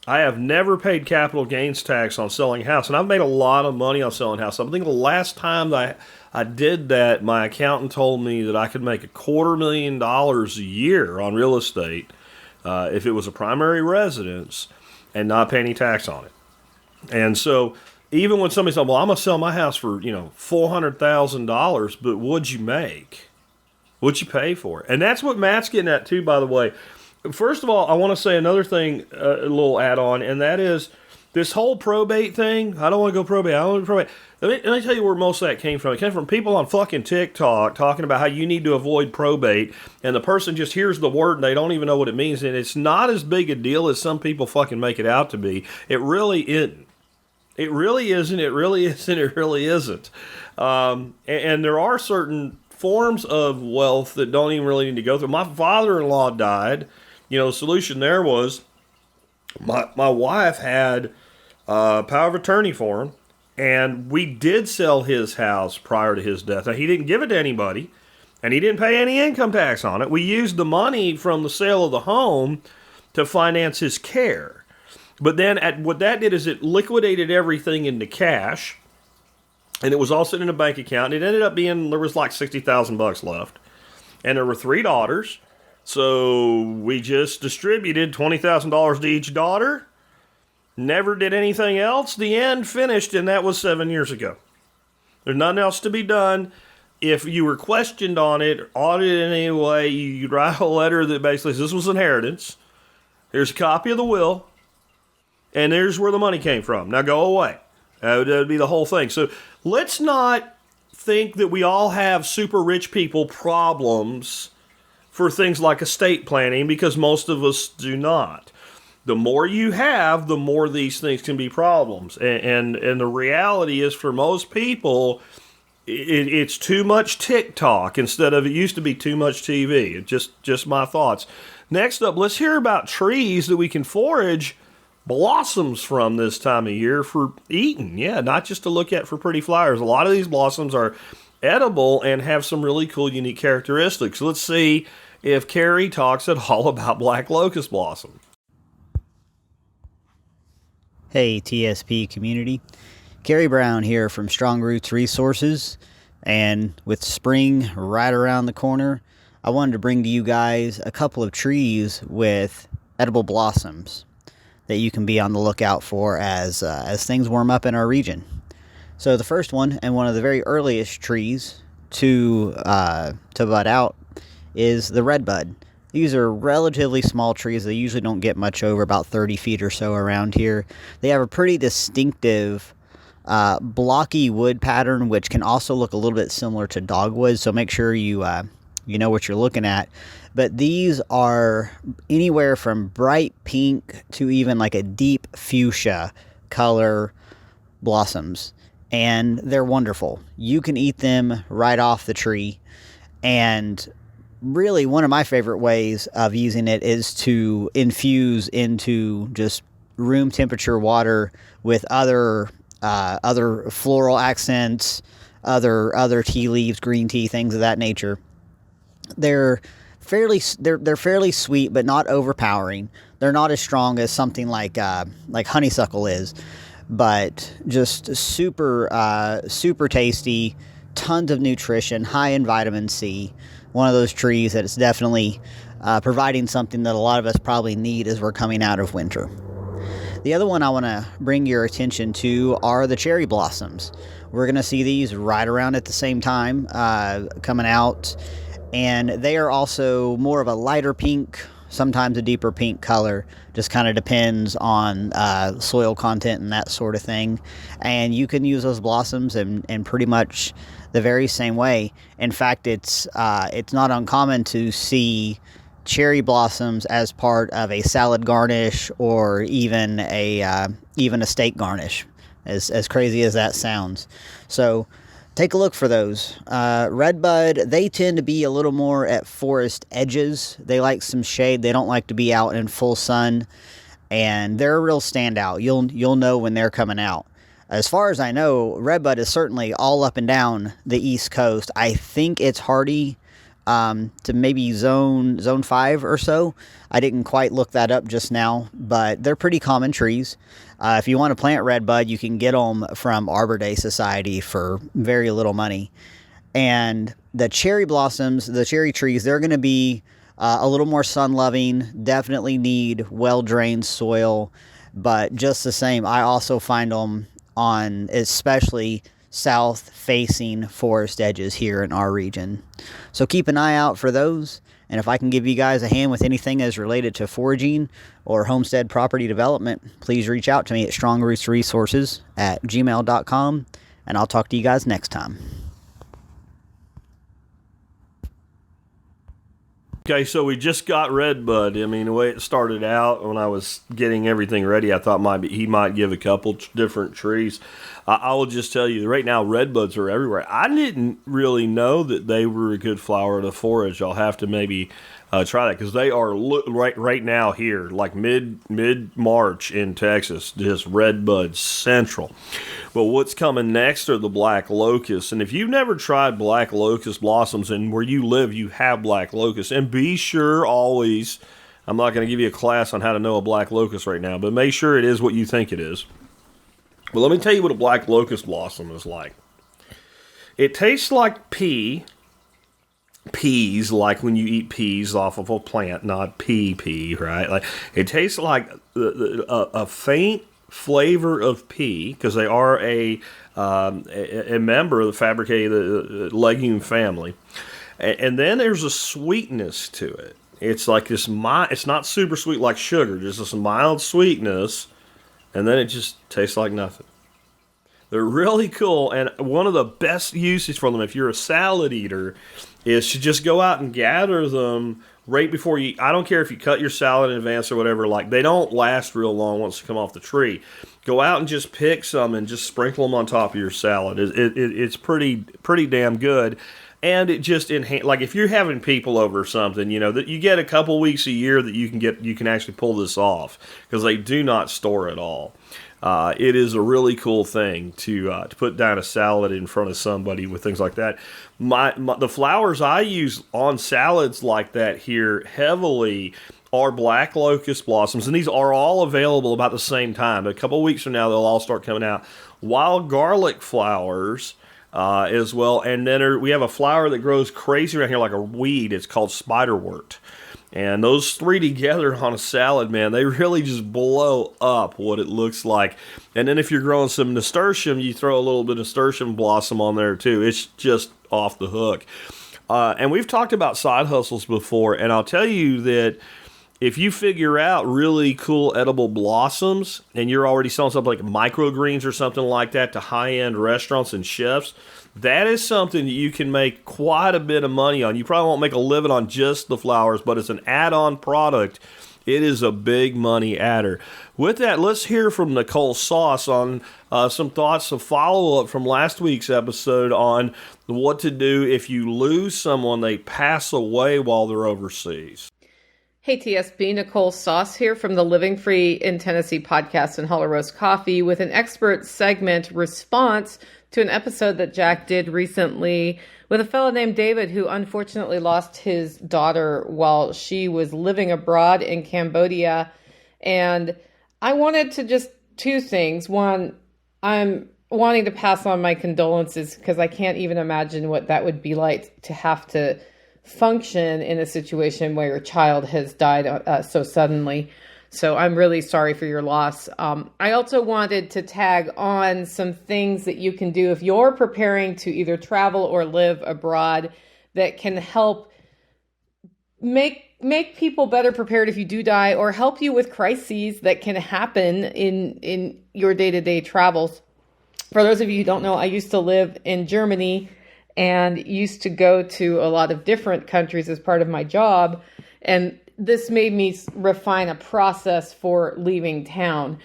I have never paid capital gains tax on selling a house, and I've made a lot of money on selling a house. I think the last time that I did that, my accountant told me that I could make $250,000 a year on real estate if it was a primary residence and not pay any tax on it. And so even when somebody said, well, I'm going to sell my house for, $400,000, but what'd you make? What'd you pay for it? And that's what Matt's getting at too, by the way. First of all, I want to say another thing, a little add-on, and that is this whole probate thing. I don't want to go probate. I don't want to probate. Let me tell you where most of that came from. It came from people on fucking TikTok talking about how you need to avoid probate, and the person just hears the word and they don't even know what it means, and it's not as big a deal as some people fucking make it out to be. It really isn't. It really isn't. It really isn't. It really isn't. And there are certain forms of wealth that don't even really need to go through. My father-in-law died. The solution there was my wife had power of attorney for him, and we did sell his house prior to his death. Now, he didn't give it to anybody, and he didn't pay any income tax on it. We used the money from the sale of the home to finance his care. But then what that did is it liquidated everything into cash, and it was all sitting in a bank account, and it ended up being, there was like $60,000 left. And there were 3 daughters. So we just distributed $20,000 to each daughter. Never did anything else. The end, finished, and that was 7 years ago. There's nothing else to be done. If you were questioned on it, or audited in any way, you write a letter that basically says this was inheritance. Here's a copy of the will, and there's where the money came from. Now go away. That would be the whole thing. So let's not think that we all have super rich people problems for things like estate planning, because most of us do not. The more you have, the more these things can be problems. And the reality is, for most people, it's too much TikTok instead of, it used to be too much TV. Just my thoughts. Next up, let's hear about trees that we can forage blossoms from this time of year for eating. Yeah, not just to look at for pretty flowers. A lot of these blossoms are edible and have some really cool, unique characteristics. Let's see if Carrie talks at all about black locust blossom.
Hey, TSP community. Carrie Brown here from Strong Roots Resources. And with spring right around the corner, I wanted to bring to you guys a couple of trees with edible blossoms that you can be on the lookout for as things warm up in our region. So the first one, and one of the very earliest trees to bud out, is the redbud. These are relatively small trees. They usually don't get much over about 30 feet or so around here. They have a pretty distinctive blocky wood pattern, which can also look a little bit similar to dogwood. So make sure you know what you're looking at. But these are anywhere from bright pink to even like a deep fuchsia color blossoms. And they're wonderful. You can eat them right off the tree. And really, one of my favorite ways of using it is to infuse into just room temperature water with other floral accents, other tea leaves, green tea, things of that nature. They're fairly sweet, but not overpowering. They're not as strong as something like honeysuckle is, but just super tasty, tons of nutrition, high in vitamin C. One of those trees that is definitely providing something that a lot of us probably need as we're coming out of winter. The other one I want to bring your attention to are the cherry blossoms. We're going to see these right around at the same time coming out, and they are also more of a lighter pink, sometimes a deeper pink color. Just kind of depends on soil content and that sort of thing. And you can use those blossoms in pretty much the very same way. In fact, it's not uncommon to see cherry blossoms as part of a salad garnish or even a steak garnish, as crazy as that sounds. So take a look for those. Redbud, they tend to be a little more at forest edges. They like some shade. They don't like to be out in full sun, and they're a real standout. You'll know when they're coming out. As far as I know, redbud is certainly all up and down the East Coast. I think it's hardy to maybe zone 5 or so. I didn't quite look that up just now, but they're pretty common trees. If you want to plant redbud, you can get them from Arbor Day Society for very little money. And the cherry blossoms, the cherry trees, they're going to be a little more sun-loving, definitely need well-drained soil, but just the same, I also find them on especially south-facing forest edges here in our region. So keep an eye out for those. And if I can give you guys a hand with anything as related to foraging or homestead property development, please reach out to me at strongrootsresources@gmail.com, and I'll talk to you guys next time.
Okay, so we just got redbud. I mean, the way it started out, when I was getting everything ready, I thought he might give a couple different trees. I will just tell you, right now, redbuds are everywhere. I didn't really know that they were a good flower to forage. I'll have to maybe try that, because they are right now here, like mid-March in Texas, just redbud central. But what's coming next are the black locusts. And if you've never tried black locust blossoms, and where you live you have black locusts, and be sure always, I'm not going to give you a class on how to know a black locust right now, but make sure it is what you think it is. Well, let me tell you what a black locust blossom is like. It tastes like peas, like when you eat peas off of a plant, not pea, right? Like, it tastes like a faint flavor of pea, because they are a member of the Fabaceae, the legume family. And then there's a sweetness to it. It's like this it's not super sweet like sugar, just this mild sweetness, and then it just tastes like nothing. They're really cool, and one of the best uses for them, if you're a salad eater, is to just go out and gather them right before you. I don't care if you cut your salad in advance or whatever. Like, they don't last real long once they come off the tree. Go out and just pick some and just sprinkle them on top of your salad. It's pretty damn good. And it just like if you're having people over or something, that you get a couple weeks a year that you can actually pull this off, because they do not store at all. It is a really cool thing to put down a salad in front of somebody with things like that. The flowers I use on salads like that here heavily are black locust blossoms, and these are all available about the same time. A couple of weeks from now, they'll all start coming out. Wild garlic flowers as well, and then we have a flower that grows crazy around here like a weed. It's called spiderwort. And those three together on a salad, man, they really just blow up what it looks like. And then if you're growing some nasturtium, you throw a little bit of nasturtium blossom on there too. It's just off the hook. And we've talked about side hustles before, and I'll tell you that if you figure out really cool edible blossoms and you're already selling something like microgreens or something like that to high-end restaurants and chefs, that is something that you can make quite a bit of money on. You probably won't make a living on just the flowers, but it's an add-on product. It is a big money adder. With that, let's hear from Nicole Sauce on some thoughts of follow-up from last week's episode on what to do if you lose someone, they pass away while they're overseas.
Hey TSP, Nicole Sauce here from the Living Free in Tennessee podcast and Hollow Roast Coffee with an expert segment response to an episode that Jack did recently with a fellow named David who unfortunately lost his daughter while she was living abroad in Cambodia. And I wanted to just two things. One, I'm wanting to pass on my condolences because I can't even imagine what that would be like to have to function in a situation where your child has died so suddenly. So I'm really sorry for your loss. I also wanted to tag on some things that you can do if you're preparing to either travel or live abroad that can help make people better prepared if you do die, or help you with crises that can happen in your day-to-day travels. For those of you who don't know, I used to live in Germany and used to go to a lot of different countries as part of my job. And this made me refine a process for leaving town.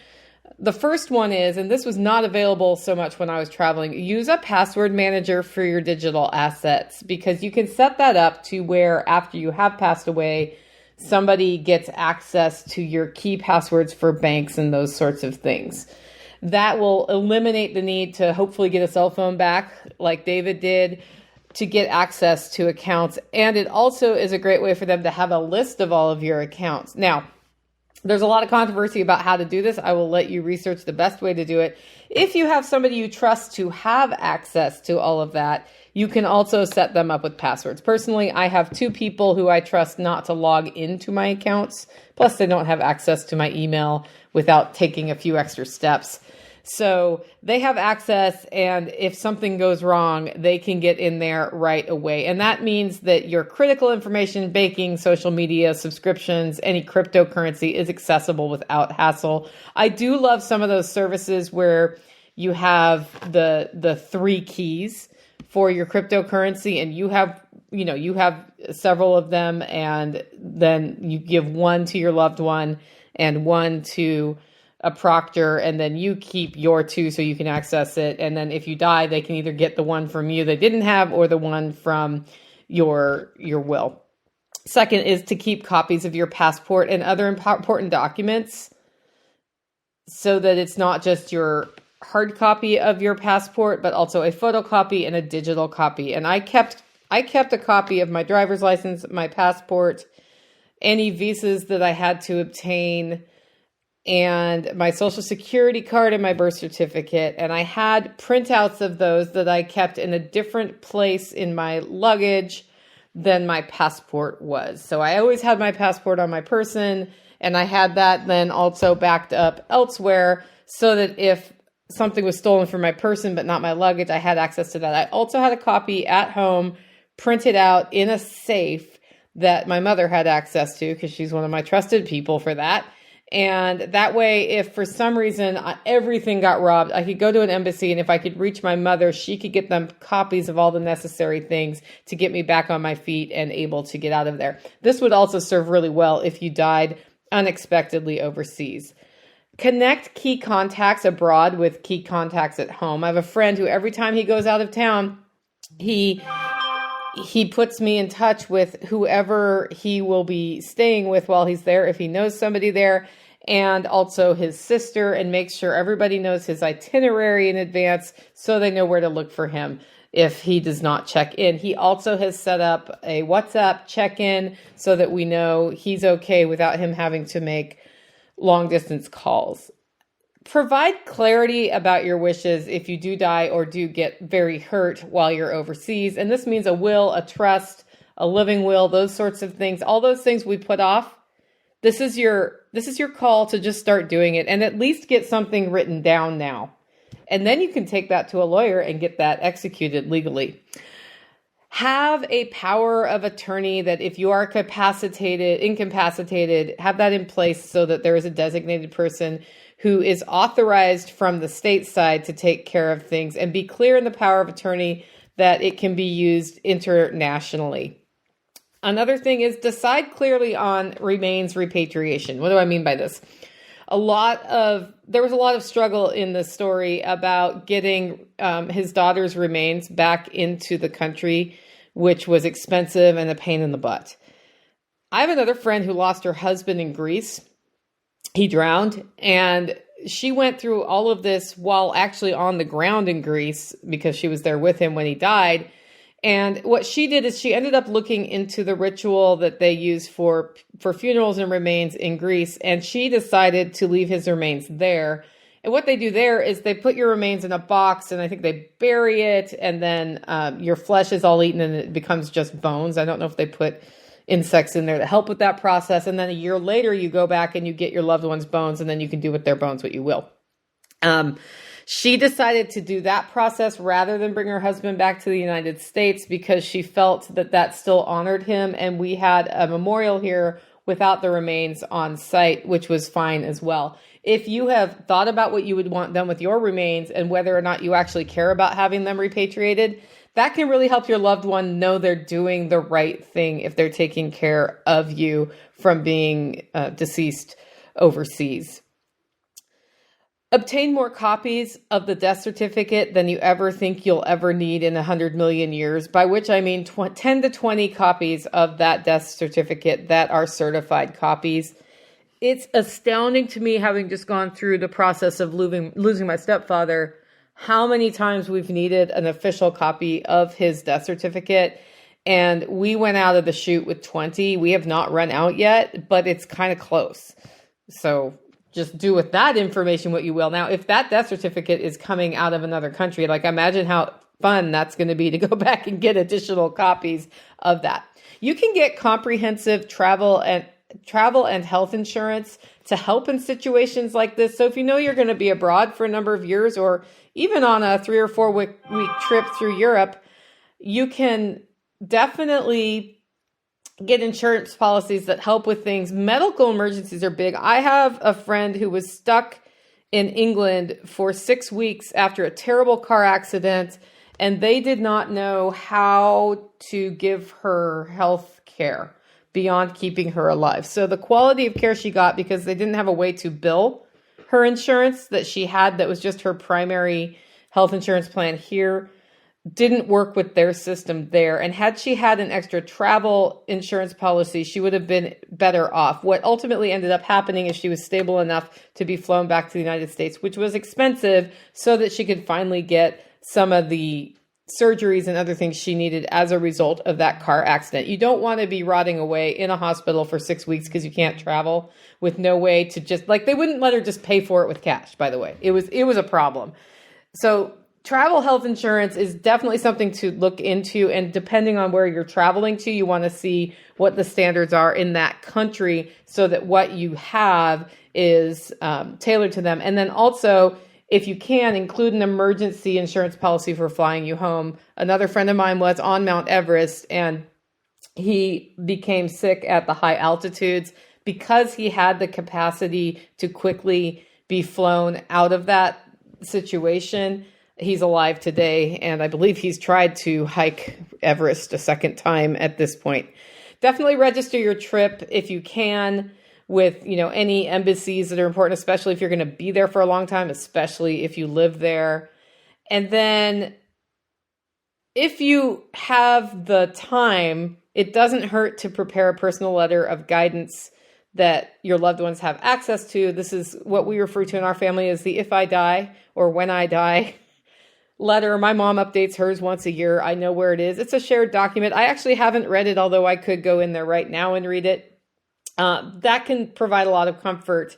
The first one is, and this was not available so much when I was traveling, use a password manager for your digital assets, because you can set that up to where after you have passed away, somebody gets access to your key passwords for banks and those sorts of things. That will eliminate the need to hopefully get a cell phone back like David did, to get access to accounts. And it also is a great way for them to have a list of all of your accounts. Now, there's a lot of controversy about how to do this. I will let you research the best way to do it. If you have somebody you trust to have access to all of that, you can also set them up with passwords. Personally, I have two people who I trust not to log into my accounts. Plus, they don't have access to my email without taking a few extra steps. So they have access, and if something goes wrong, they can get in there right away. And that means that your critical information, banking, social media, subscriptions, any cryptocurrency is accessible without hassle. I do love some of those services where you have the three keys for your cryptocurrency, and you have several of them, and then you give one to your loved one and one to a proctor, and then you keep your two so you can access it. And then if you die, they can either get the one from you they didn't have or the one from your will. Second is to keep copies of your passport and other important documents, so that it's not just your hard copy of your passport, but also a photocopy and a digital copy. And I kept a copy of my driver's license, my passport, any visas that I had to obtain, and my social security card and my birth certificate. And I had printouts of those that I kept in a different place in my luggage than my passport was. So I always had my passport on my person, and I had that then also backed up elsewhere, so that if something was stolen from my person but not my luggage, I had access to that. I also had a copy at home printed out in a safe that my mother had access to, because she's one of my trusted people for that. And that way, if for some reason everything got robbed, I could go to an embassy, and if I could reach my mother, she could get them copies of all the necessary things to get me back on my feet and able to get out of there. This would also serve really well if you died unexpectedly overseas. Connect key contacts abroad with key contacts at home. I have a friend who every time he goes out of town, he puts me in touch with whoever he will be staying with while he's there, if he knows somebody there, and also his sister, and makes sure everybody knows his itinerary in advance so they know where to look for him if he does not check in. He also has set up a WhatsApp check-in so that we know he's okay without him having to make long distance calls. Provide clarity about your wishes if you do die or do get very hurt while you're overseas. And this means a will, a trust, a living will, those sorts of things. All those things we put off. This is your call to just start doing it and at least get something written down now. And then you can take that to a lawyer and get that executed legally. Have a power of attorney that if you are incapacitated, have that in place so that there is a designated person who is authorized from the state side to take care of things, and be clear in the power of attorney that it can be used internationally. Another thing is decide clearly on remains repatriation. What do I mean by this? There was a lot of struggle in the story about getting his daughter's remains back into the country, which was expensive and a pain in the butt. I have another friend who lost her husband in Greece. He drowned, and she went through all of this while actually on the ground in Greece because she was there with him when he died. And what she did is she ended up looking into the ritual that they use for funerals and remains in Greece, and she decided to leave his remains there. And what they do there is they put your remains in a box, and I think they bury it, and then your flesh is all eaten and it becomes just bones. I don't know if they put insects in there to help with that process. And then a year later, you go back and you get your loved one's bones, and then you can do with their bones what you will. She decided to do that process rather than bring her husband back to the United States because she felt that that still honored him. And we had a memorial here without the remains on site, which was fine as well. If you have thought about what you would want done with your remains and whether or not you actually care about having them repatriated, that can really help your loved one know they're doing the right thing if they're taking care of you from being deceased overseas. Obtain more copies of the death certificate than you ever think you'll ever need in 100 million years, by which I mean 10 to 20 copies of that death certificate that are certified copies. It's astounding to me, having just gone through the process of losing my stepfather, how many times we've needed an official copy of his death certificate. And we went out of the chute with 20. We have not run out yet, but it's kind of close. So just do with that information what you will. Now, if that death certificate is coming out of another country, like imagine how fun that's going to be to go back and get additional copies of that. You can get comprehensive travel and health insurance to help in situations like this. So if you know you're going to be abroad for a number of years or even on a 3 or 4 week trip through Europe, you can definitely get insurance policies that help with things. Medical emergencies are big. I have a friend who was stuck in England for 6 weeks after a terrible car accident, and they did not know how to give her health care beyond keeping her alive. So the quality of care she got, because they didn't have a way to bill her insurance that she had that was just her primary health insurance plan here, didn't work with their system there. And had she had an extra travel insurance policy, she would have been better off. What ultimately ended up happening is she was stable enough to be flown back to the United States, which was expensive, so that she could finally get some of the surgeries and other things she needed as a result of that car accident. You don't want to be rotting away in a hospital for 6 weeks because you can't travel with no way to just, like, they wouldn't let her just pay for it with cash, by the way. It was a problem. So travel health insurance is definitely something to look into, and depending on where you're traveling to, you want to see what the standards are in that country so that what you have is tailored to them. And then also, if you can, include an emergency insurance policy for flying you home. Another friend of mine was on Mount Everest, and he became sick at the high altitudes because he had the capacity to quickly be flown out of that situation, he's alive today. And I believe he's tried to hike Everest a second time at this point. Definitely register your trip if you can with, any embassies that are important, especially if you're going to be there for a long time, especially if you live there. And then if you have the time, it doesn't hurt to prepare a personal letter of guidance that your loved ones have access to. This is what we refer to in our family as the if I die or when I die letter. My mom updates hers once a year. I know where it is. It's a shared document. I actually haven't read it, although I could go in there right now and read it. That can provide a lot of comfort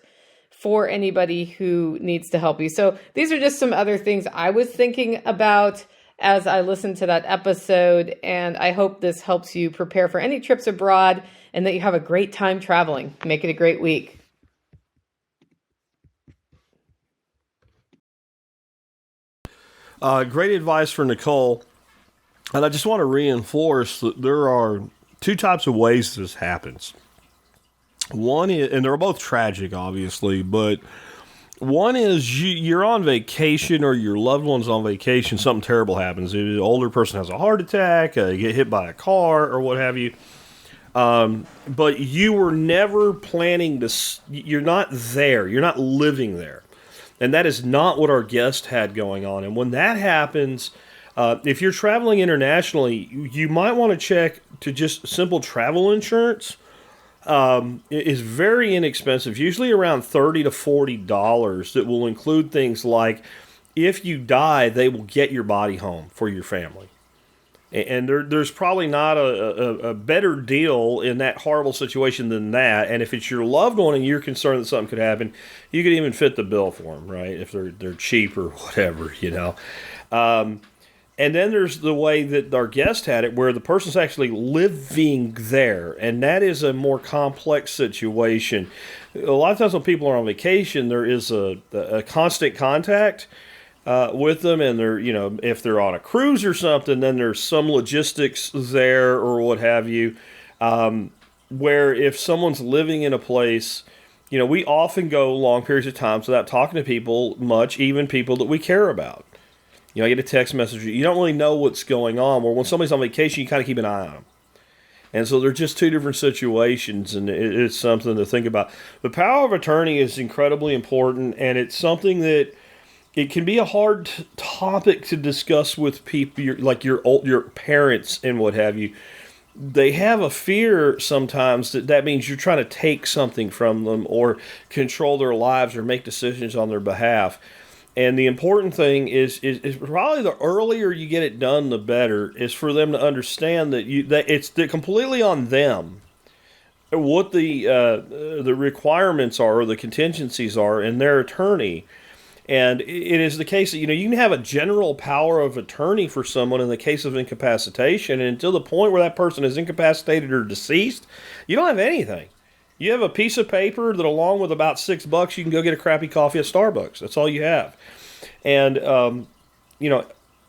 for anybody who needs to help you. So these are just some other things I was thinking about as I listened to that episode, and I hope this helps you prepare for any trips abroad and that you have a great time traveling. Make it a great week.
Great advice for Nicole. And I just want to reinforce that there are two types of ways this happens. One is, and they're both tragic, obviously, but one is you're on vacation or your loved one's on vacation, something terrible happens. An older person has a heart attack, get hit by a car or what have you. But you were never planning to, you're not there, you're not living there. And that is not what our guest had going on. And when that happens, if you're traveling internationally, you might want to check to just simple travel insurance. It is very inexpensive, usually around $30 to $40 that will include things like if you die, they will get your body home for your family. And there's probably not a better deal in that horrible situation than that. And if it's your loved one and you're concerned that something could happen, you could even fit the bill for them, right? If they're cheap or whatever, And then there's the way that our guest had it, where the person's actually living there, and that is a more complex situation. A lot of times when people are on vacation, there is a constant contact with them, and they're, if they're on a cruise or something, then there's some logistics there or what have you. Where if someone's living in a place, we often go long periods of time without talking to people much, even people that we care about. I get a text message. You don't really know what's going on. Well, when somebody's on vacation, you kind of keep an eye on them. And so they're just two different situations, and it's something to think about. The power of attorney is incredibly important, and it's something that it can be a hard topic to discuss with people, like your parents and what have you. They have a fear sometimes that means you're trying to take something from them or control their lives or make decisions on their behalf. And the important thing is probably the earlier you get it done, the better, is for them to understand that it's completely on them what the requirements are or the contingencies are in their attorney. And it is the case that, you can have a general power of attorney for someone in the case of incapacitation, and until the point where that person is incapacitated or deceased, you don't have anything. You have a piece of paper that, along with about $6, you can go get a crappy coffee at Starbucks. That's all you have. And,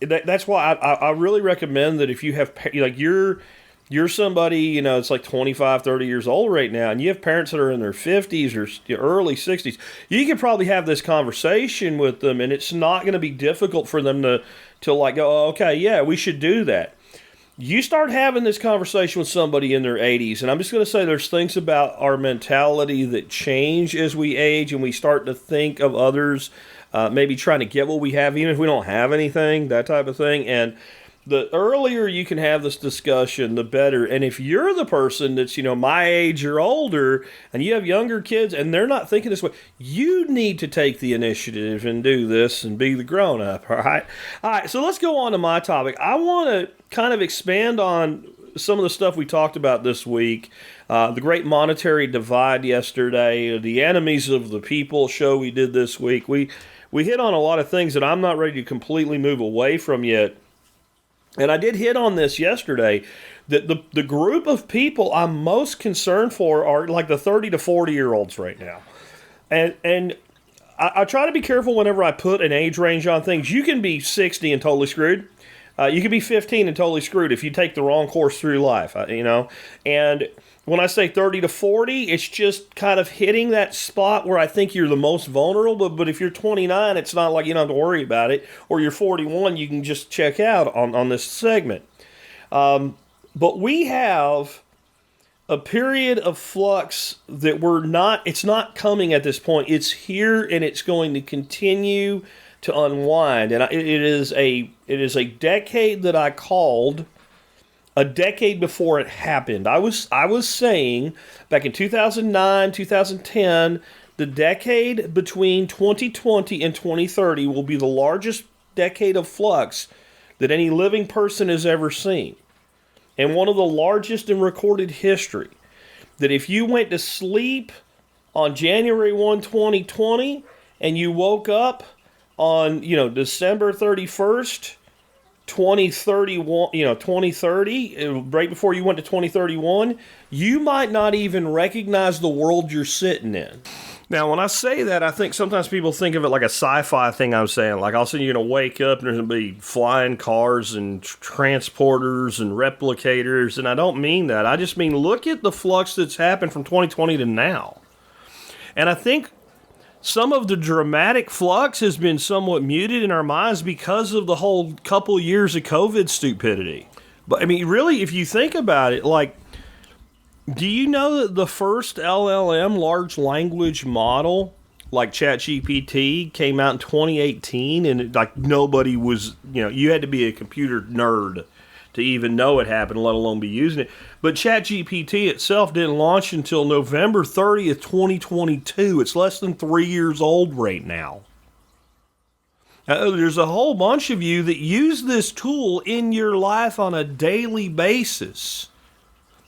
that's why I really recommend that if you have, you're somebody, it's like 25, 30 years old right now, and you have parents that are in their 50s or early 60s, you can probably have this conversation with them, and it's not going to be difficult for them to like go, oh, okay, yeah, we should do that. You start having this conversation with somebody in their 80s, and I'm just going to say there's things about our mentality that change as we age, and we start to think of others maybe trying to get what we have, even if we don't have anything, that type of thing. And the earlier you can have this discussion, the better. And if you're the person that's, my age or older, and you have younger kids, and they're not thinking this way, you need to take the initiative and do this and be the grown-up, all right? All right, so let's go on to my topic. I want to kind of expand on some of the stuff we talked about this week. The Great Monetary Divide yesterday, the Enemies of the People show we did this week. We hit on a lot of things that I'm not ready to completely move away from yet. And I did hit on this yesterday, that the group of people I'm most concerned for are like the 30 to 40-year-olds right now. And I try to be careful whenever I put an age range on things. You can be 60 and totally screwed. You could be 15 and totally screwed if you take the wrong course through life, And when I say 30 to 40, it's just kind of hitting that spot where I think you're the most vulnerable. But if you're 29, it's not like you don't have to worry about it. Or you're 41, you can just check out on this segment. But we have a period of flux that it's not coming at this point. It's here and it's going to continue to unwind. And it is a decade that I called a decade before it happened. I was saying back in 2009, 2010, the decade between 2020 and 2030 will be the largest decade of flux that any living person has ever seen. And one of the largest in recorded history. That if you went to sleep on January 1, 2020, and you woke up on, December 31st, 2031, 2030, right before you went to 2031, you might not even recognize the world you're sitting in. Now, when I say that, I think sometimes people think of it like a sci-fi thing I'm saying. Like, all of a sudden you're going to wake up and there's going to be flying cars and transporters and replicators, and I don't mean that. I just mean look at the flux that's happened from 2020 to now. And I think some of the dramatic flux has been somewhat muted in our minds because of the whole couple years of COVID stupidity. But, I mean, really, if you think about it, like, do you know that the first LLM, large language model, like ChatGPT, came out in 2018, and nobody was, you had to be a computer nerd to even know it happened, let alone be using it. But ChatGPT itself didn't launch until November 30th, 2022. It's less than 3 years old right now. There's a whole bunch of you that use this tool in your life on a daily basis.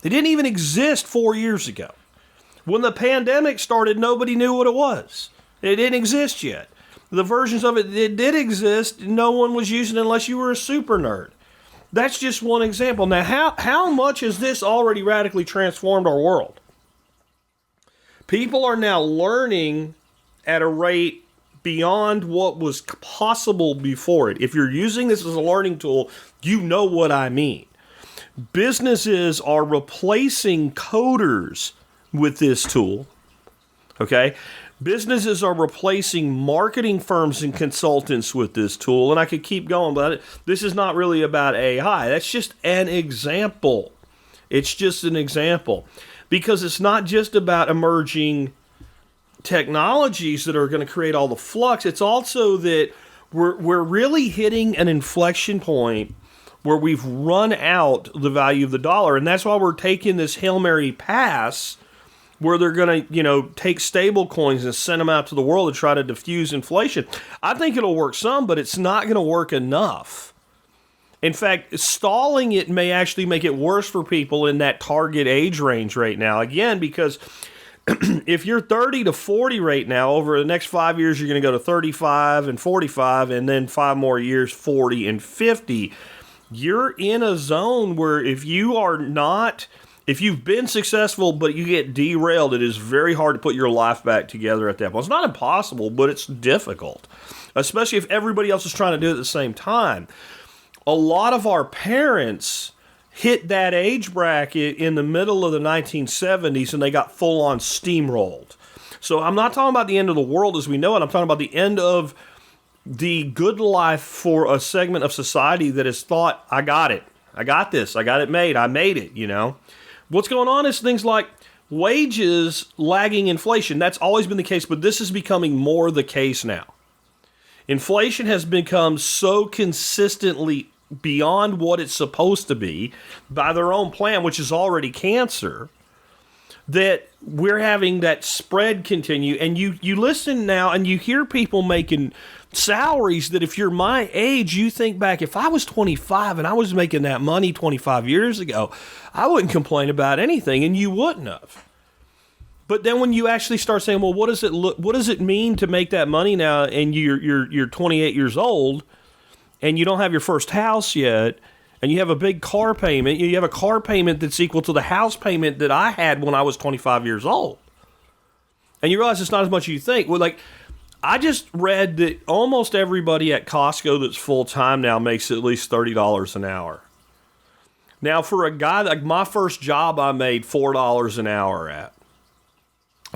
They didn't even exist 4 years ago. When the pandemic started, nobody knew what it was. It didn't exist yet. The versions of it that did exist, no one was using it unless you were a super nerd. That's just one example. Now, how much has this already radically transformed our world? People are now learning at a rate beyond what was possible before it. If you're using this as a learning tool, you know what I mean. Businesses are replacing coders with this tool, okay? Businesses are replacing marketing firms and consultants with this tool, and I could keep going, but this is not really about AI. That's just an example. It's just an example. Because it's not just about emerging technologies that are going to create all the flux. It's also that we're really hitting an inflection point where we've run out the value of the dollar. And that's why we're taking this Hail Mary pass where they're going to, take stable coins and send them out to the world to try to diffuse inflation. I think it'll work some, but it's not going to work enough. In fact, stalling it may actually make it worse for people in that target age range right now. Again, because if you're 30 to 40 right now, over the next 5 years, you're going to go to 35 and 45, and then 5 more years, 40 and 50. You're in a zone where if you've been successful, but you get derailed, it is very hard to put your life back together at that point. It's not impossible, but it's difficult, especially if everybody else is trying to do it at the same time. A lot of our parents hit that age bracket in the middle of the 1970s, and they got full-on steamrolled. So I'm not talking about the end of the world as we know it. I'm talking about the end of the good life for a segment of society that has thought, I got it. I got this. I got it made. I made it, What's going on is things like wages lagging inflation. That's always been the case, but this is becoming more the case now. Inflation has become so consistently beyond what it's supposed to be by their own plan, which is already cancer, that we're having that spread continue. And you listen now and you hear people making salaries that if you're my age, you think back, if I was 25 and I was making that money 25 years ago, I wouldn't complain about anything, and you wouldn't have. But then when you actually start saying, well, what does it mean to make that money now, and you're 28 years old and you don't have your first house yet, and you have a big car payment, you have a car payment that's equal to the house payment that I had when I was 25 years old. And you realize it's not as much as you think. Well, I just read that almost everybody at Costco that's full-time now makes at least $30 an hour. Now, for a guy, like my first job, I made $4 an hour at.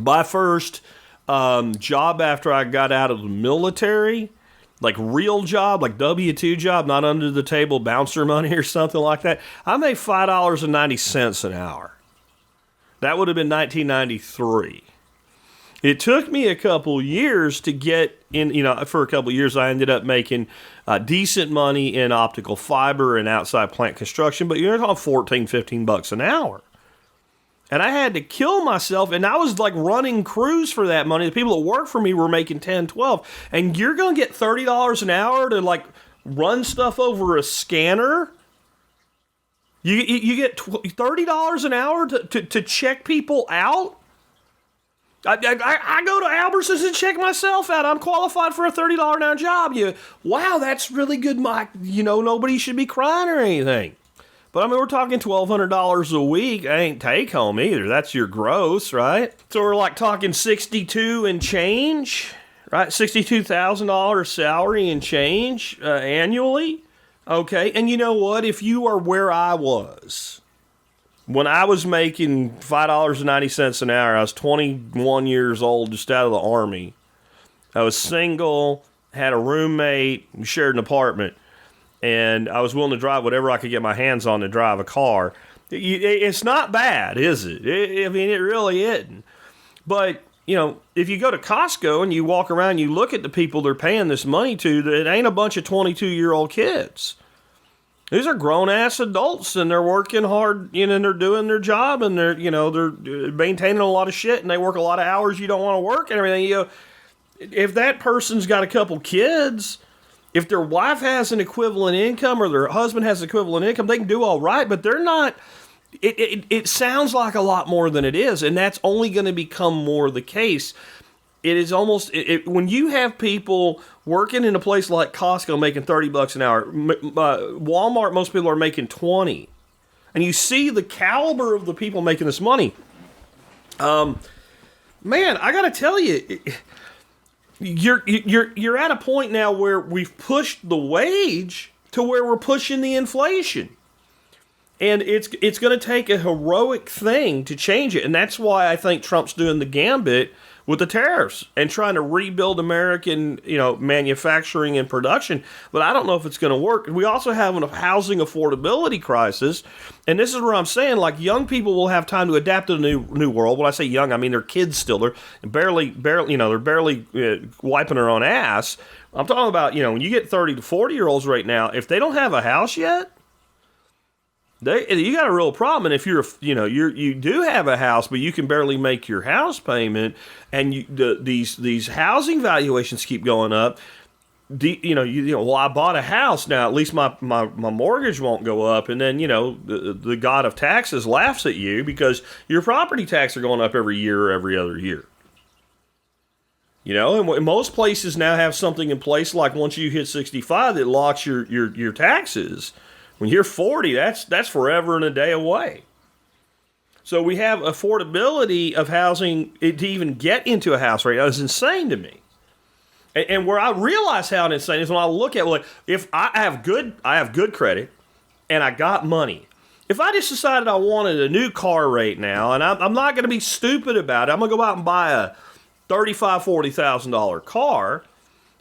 My first job after I got out of the military, like real job, like W-2 job, not under the table bouncer money or something like that, I made $5.90 an hour. That would have been 1993. It took me a couple years to get in, for a couple years I ended up making decent money in optical fiber and outside plant construction, but you're talking 14, 15 bucks an hour. And I had to kill myself, and I was like running crews for that money. The people that worked for me were making 10, 12. And you're going to get $30 an hour to like run stuff over a scanner? You get $30 an hour to check people out? I go to Albertsons and check myself out. I'm qualified for a $30 an hour job. Wow, that's really good, Mike. Nobody should be crying or anything. But I mean, we're talking $1,200 a week. That ain't take home either. That's your gross, right? So we're like talking 62 and change, right? $62,000 salary and change annually. Okay, and you know what? If you are where I was, when I was making $5.90 an hour, I was 21 years old, just out of the Army. I was single, had a roommate, shared an apartment, and I was willing to drive whatever I could get my hands on to drive a car. It's not bad, is it? I mean, it really isn't. But, if you go to Costco and you walk around and you look at the people they're paying this money to, it ain't a bunch of 22-year-old kids. These are grown-ass adults, and they're working hard, and they're doing their job, and they're maintaining a lot of shit, and they work a lot of hours you don't want to work and everything. If that person's got a couple kids, if their wife has an equivalent income or their husband has equivalent income, they can do all right, but they're not. It sounds like a lot more than it is, and that's only going to become more the case. It is almost when you have people working in a place like Costco making $30 an hour, Walmart, most people are making 20, and you see the caliber of the people making this money. Man, I got to tell you, you're at a point now where we've pushed the wage to where we're pushing the inflation. And it's going to take a heroic thing to change it. And that's why I think Trump's doing the gambit with the tariffs and trying to rebuild American, manufacturing and production. But I don't know if it's going to work. We also have a housing affordability crisis. And this is where I'm saying, like, young people will have time to adapt to the new world. When I say young, I mean they're kids still. They're barely, they're barely wiping their own ass. I'm talking about, when you get 30 to 40-year-olds right now, if they don't have a house yet, you got a real problem. And if you do have a house, but you can barely make your house payment, and these housing valuations keep going up. Well, I bought a house now. At least my mortgage won't go up, and then the god of taxes laughs at you because your property taxes are going up every year or every other year. And most places now have something in place like once you hit 65 that locks your taxes. When you're 40, that's forever and a day away. So we have affordability of housing to even get into a house right now is insane to me. And where I realize how insane is when I look at if I have good credit and I got money. If I just decided I wanted a new car right now, and I'm not going to be stupid about it, I'm going to go out and buy a $35,000, $40,000 car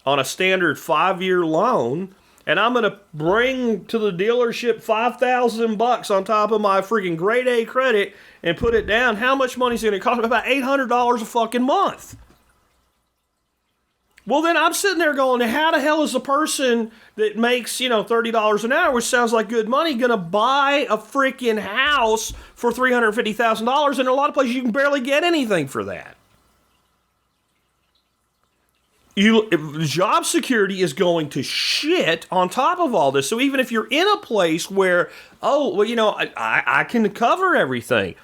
on a standard 5-year loan. And I'm going to bring to the dealership $5,000 on top of my freaking grade A credit and put it down. How much money is it going to cost me? About $800 a fucking month. Well, then I'm sitting there going, how the hell is a person that makes, $30 an hour, which sounds like good money, going to buy a freaking house for $350,000? And a lot of places you can barely get anything for that. Job security is going to shit on top of all this. So even if you're in a place where, I can cover everything.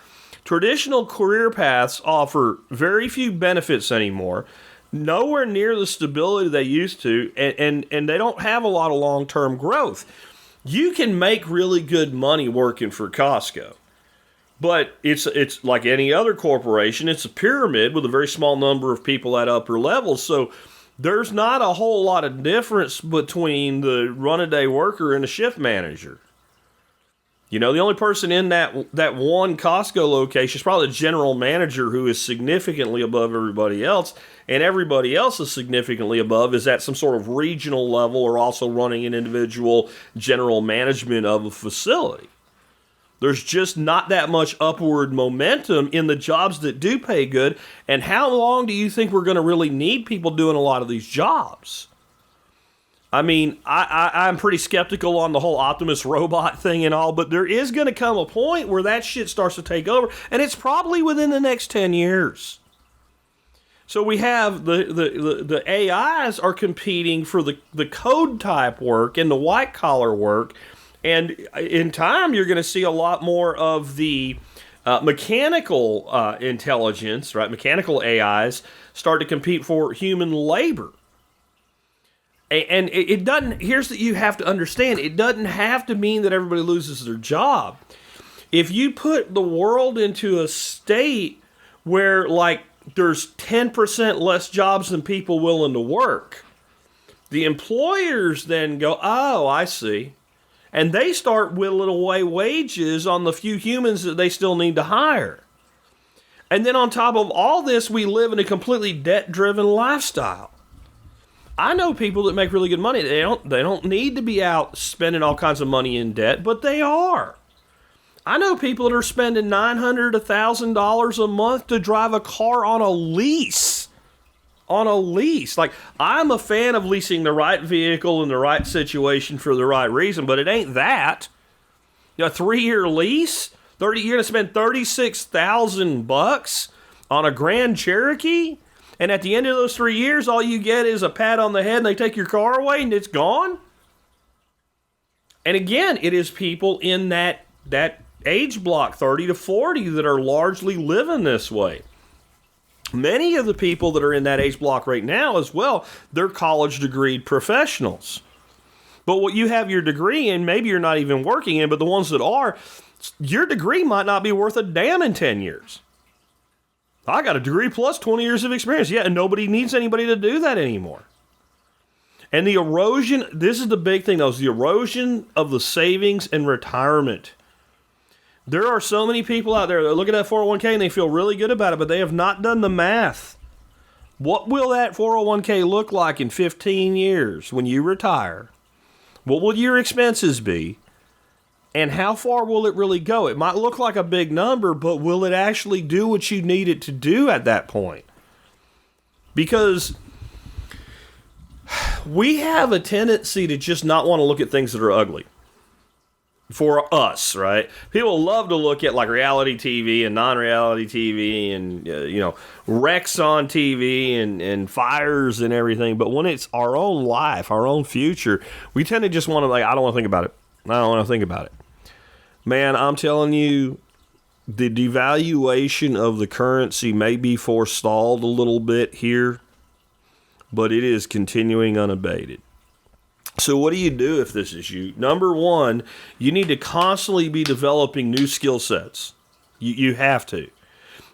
Traditional career paths offer very few benefits anymore, nowhere near the stability they used to, and they don't have a lot of long-term growth. You can make really good money working for Costco. But it's like any other corporation. It's a pyramid with a very small number of people at upper levels. So there's not a whole lot of difference between the run-a-day worker and the shift manager. You know, the only person in that one Costco location is probably the general manager, who is significantly above everybody else, and everybody else is significantly above is at some sort of regional level or also running an individual general management of a facility. There's just not that much upward momentum in the jobs that do pay good. And how long do you think we're going to really need people doing a lot of these jobs? I mean, I'm pretty skeptical on the whole Optimus robot thing and all, but there is going to come a point where that shit starts to take over, and it's probably within the next 10 years. So we have the AIs are competing for the code type work and the white collar work. And in time, you're going to see a lot more of the mechanical intelligence, right? Mechanical AIs start to compete for human labor. And it doesn't, you have to understand, it doesn't have to mean that everybody loses their job. If you put the world into a state where, like, there's 10% less jobs than people willing to work, the employers then go, oh, I see. And they start whittling away wages on the few humans that they still need to hire. And then on top of all this, we live in a completely debt-driven lifestyle. I know people that make really good money. They don't need to be out spending all kinds of money in debt, but they are. I know people that are spending $900 to $1,000 a month to drive a car on a lease. On a lease. Like, I'm a fan of leasing the right vehicle in the right situation for the right reason, but it ain't that. You know, a 3-year lease, you're going to spend $36,000 on a Grand Cherokee, and at the end of those 3 years, all you get is a pat on the head and they take your car away and it's gone. And again, it is people in that age block, 30 to 40, that are largely living this way. Many of the people that are in that age block right now as well, they're college-degreed professionals. But what you have your degree in, maybe you're not even working in, but the ones that are, your degree might not be worth a damn in 10 years. I got a degree plus 20 years of experience. Yeah, and nobody needs anybody to do that anymore. And the erosion, this is the big thing, though, is the erosion of the savings and retirement. There are so many people out there that look at that 401k and they feel really good about it, but they have not done the math. What will that 401k look like in 15 years when you retire? What will your expenses be? And how far will it really go? It might look like a big number, but will it actually do what you need it to do at that point? Because we have a tendency to just not want to look at things that are ugly. For us, right? People love to look at like reality TV and non-reality TV and, wrecks on TV and fires and everything. But when it's our own life, our own future, we tend to just want to, I don't want to think about it. I don't want to think about it. Man, I'm telling you, the devaluation of the currency may be forestalled a little bit here, but it is continuing unabated. So what do you do if this is you? Number one, you need to constantly be developing new skill sets. You have to.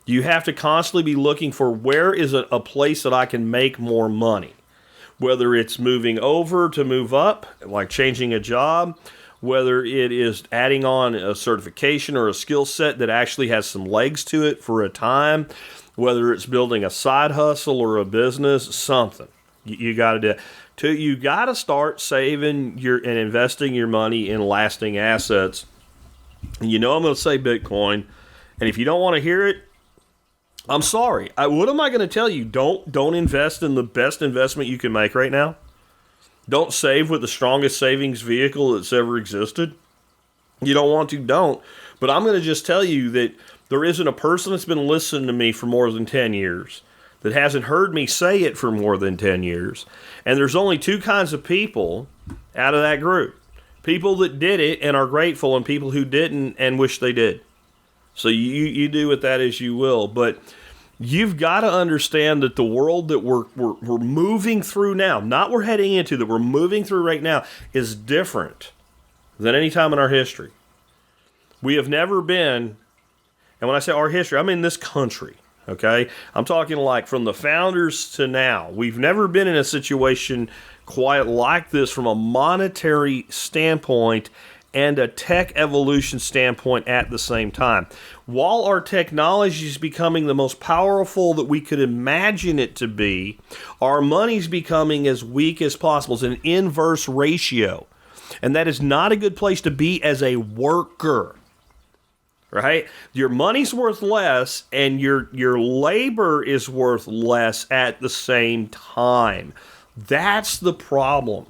You have to constantly be looking for where is a place that I can make more money. Whether it's moving over to move up, like changing a job, whether it is adding on a certification or a skill set that actually has some legs to it for a time, whether it's building a side hustle or a business, something. You got to do it. You got to start saving and investing your money in lasting assets. And I'm going to say Bitcoin, and if you don't want to hear it, I'm sorry. What am I going to tell you? Don't invest in the best investment you can make right now. Don't save with the strongest savings vehicle that's ever existed. You don't want to, don't. But I'm going to just tell you that there isn't a person that's been listening to me for more than 10 years that hasn't heard me say it for more than 10 years. And there's only two kinds of people out of that group. People that did it and are grateful, and people who didn't and wish they did. So you do with that as you will. But you've got to understand that the world that we're moving through now, not we're heading into, that we're moving through right now, is different than any time in our history. We have never been, and when I say our history, I mean this country. Okay? I'm talking like from the founders to now. We've never been in a situation quite like this from a monetary standpoint and a tech evolution standpoint at the same time. While our technology is becoming the most powerful that we could imagine it to be, our money's becoming as weak as possible. It's an inverse ratio. And that is not a good place to be as a worker. Right? Your money's worth less and your labor is worth less at the same time. That's the problem.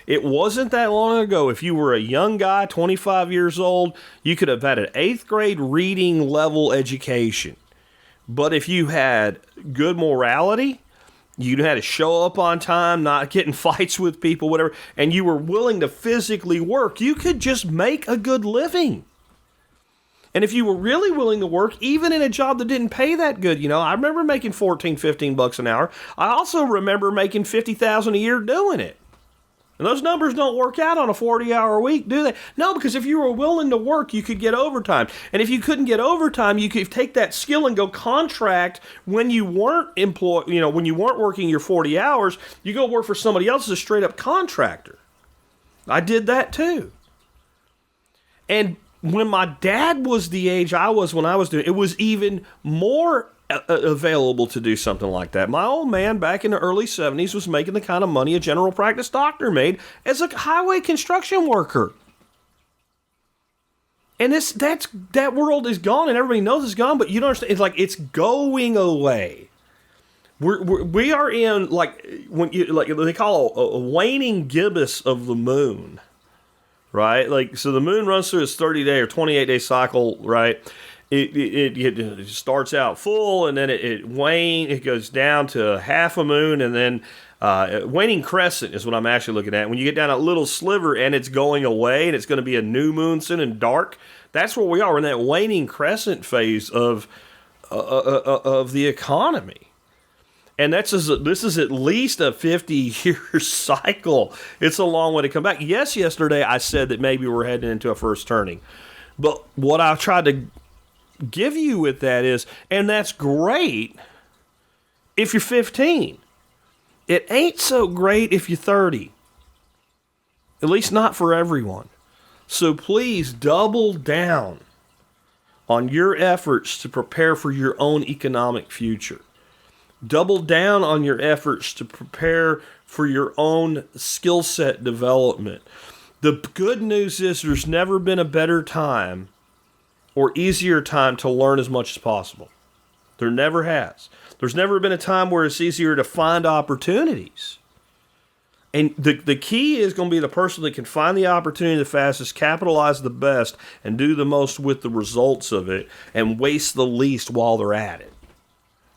It wasn't that long ago. If you were a young guy, 25 years old, you could have had an 8th grade reading level education. But if you had good morality, you had to show up on time, not get in fights with people, whatever, and you were willing to physically work, you could just make a good living. And if you were really willing to work, even in a job that didn't pay that good, I remember making $14-15 an hour. I also remember making $50,000 a year doing it. And those numbers don't work out on a 40-hour week, do they? No, because if you were willing to work, you could get overtime. And if you couldn't get overtime, you could take that skill and go contract when you weren't employed, when you weren't working your 40 hours, you go work for somebody else as a straight-up contractor. I did that too. And when my dad was the age I was when I was doing it, it was even more available to do something like that. My old man back in the early 70s was making the kind of money a general practice doctor made as a highway construction worker. And that world is gone, and everybody knows it's gone, but you don't understand. It's like it's going away. We are in like they call a waning gibbous of the moon, right? Like, so the moon runs through its 30-day or 28-day cycle, right? It starts out full, and then it wanes. It goes down to half a moon, and then waning crescent is what I'm actually looking at. When you get down a little sliver and it's going away, and it's going to be a new moon soon and dark, that's where we are. We're in that waning crescent phase of the economy. And this is at least a 50-year cycle. It's a long way to come back. Yes, yesterday I said that maybe we're heading into a first turning. But what I tried to give you with that is, and that's great if you're 15. It ain't so great if you're 30. At least not for everyone. So please double down on your efforts to prepare for your own economic future. Double down on your efforts to prepare for your own skill set development. The good news is there's never been a better time or easier time to learn as much as possible. There never has. There's never been a time where it's easier to find opportunities. And the key is going to be the person that can find the opportunity the fastest, capitalize the best, and do the most with the results of it, and waste the least while they're at it.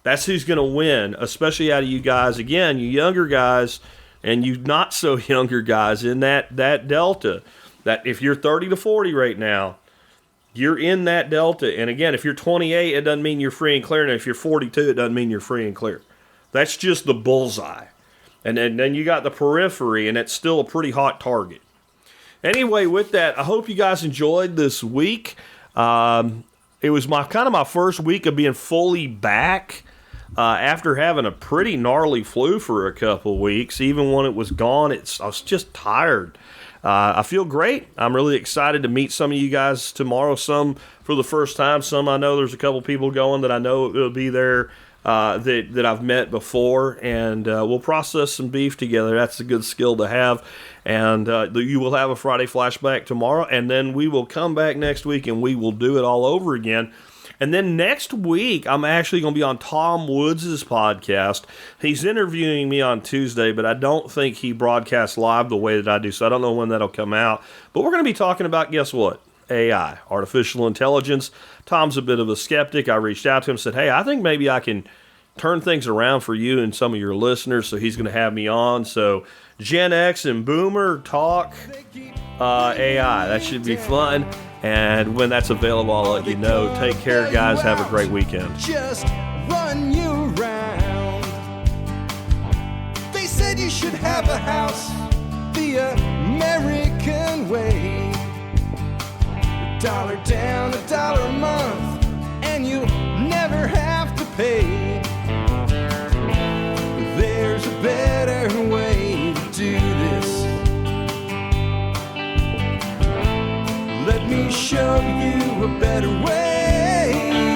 That's who's going to win, especially out of you guys. Again, you younger guys and you not so younger guys in that delta. That if you're 30 to 40 right now, you're in that delta. And again, if you're 28, it doesn't mean you're free and clear. And if you're 42, it doesn't mean you're free and clear. That's just the bullseye. And then you got the periphery, and it's still a pretty hot target. Anyway, with that, I hope you guys enjoyed this week. It was my first week of being fully back after having a pretty gnarly flu for a couple weeks. Even when it was gone, I was just tired. I feel great. I'm really excited to meet some of you guys tomorrow. Some for the first time. Some I know there's a couple people going that I know will be there. That I've met before, and we'll process some beef together. That's a good skill to have. And you will have a Friday flashback tomorrow, and then we will come back next week and we will do it all over again. And then next week, I'm actually going to be on Tom Woods' podcast. He's interviewing me on Tuesday, but I don't think he broadcasts live the way that I do, so I don't know when that'll come out. But we're going to be talking about, guess what? AI, artificial intelligence. Tom's a bit of a skeptic. I reached out to him and said, hey, I think maybe I can turn things around for you and some of your listeners, so he's going to have me on. So Gen X and Boomer talk AI. That should be fun. And when that's available, I'll let you know. Take care, guys. Have a great weekend.
Just run you around. They said you should have a house the American way. $1 down, $1 a month, and you'll never have to pay. There's a better way to do this. Let me show you a better way.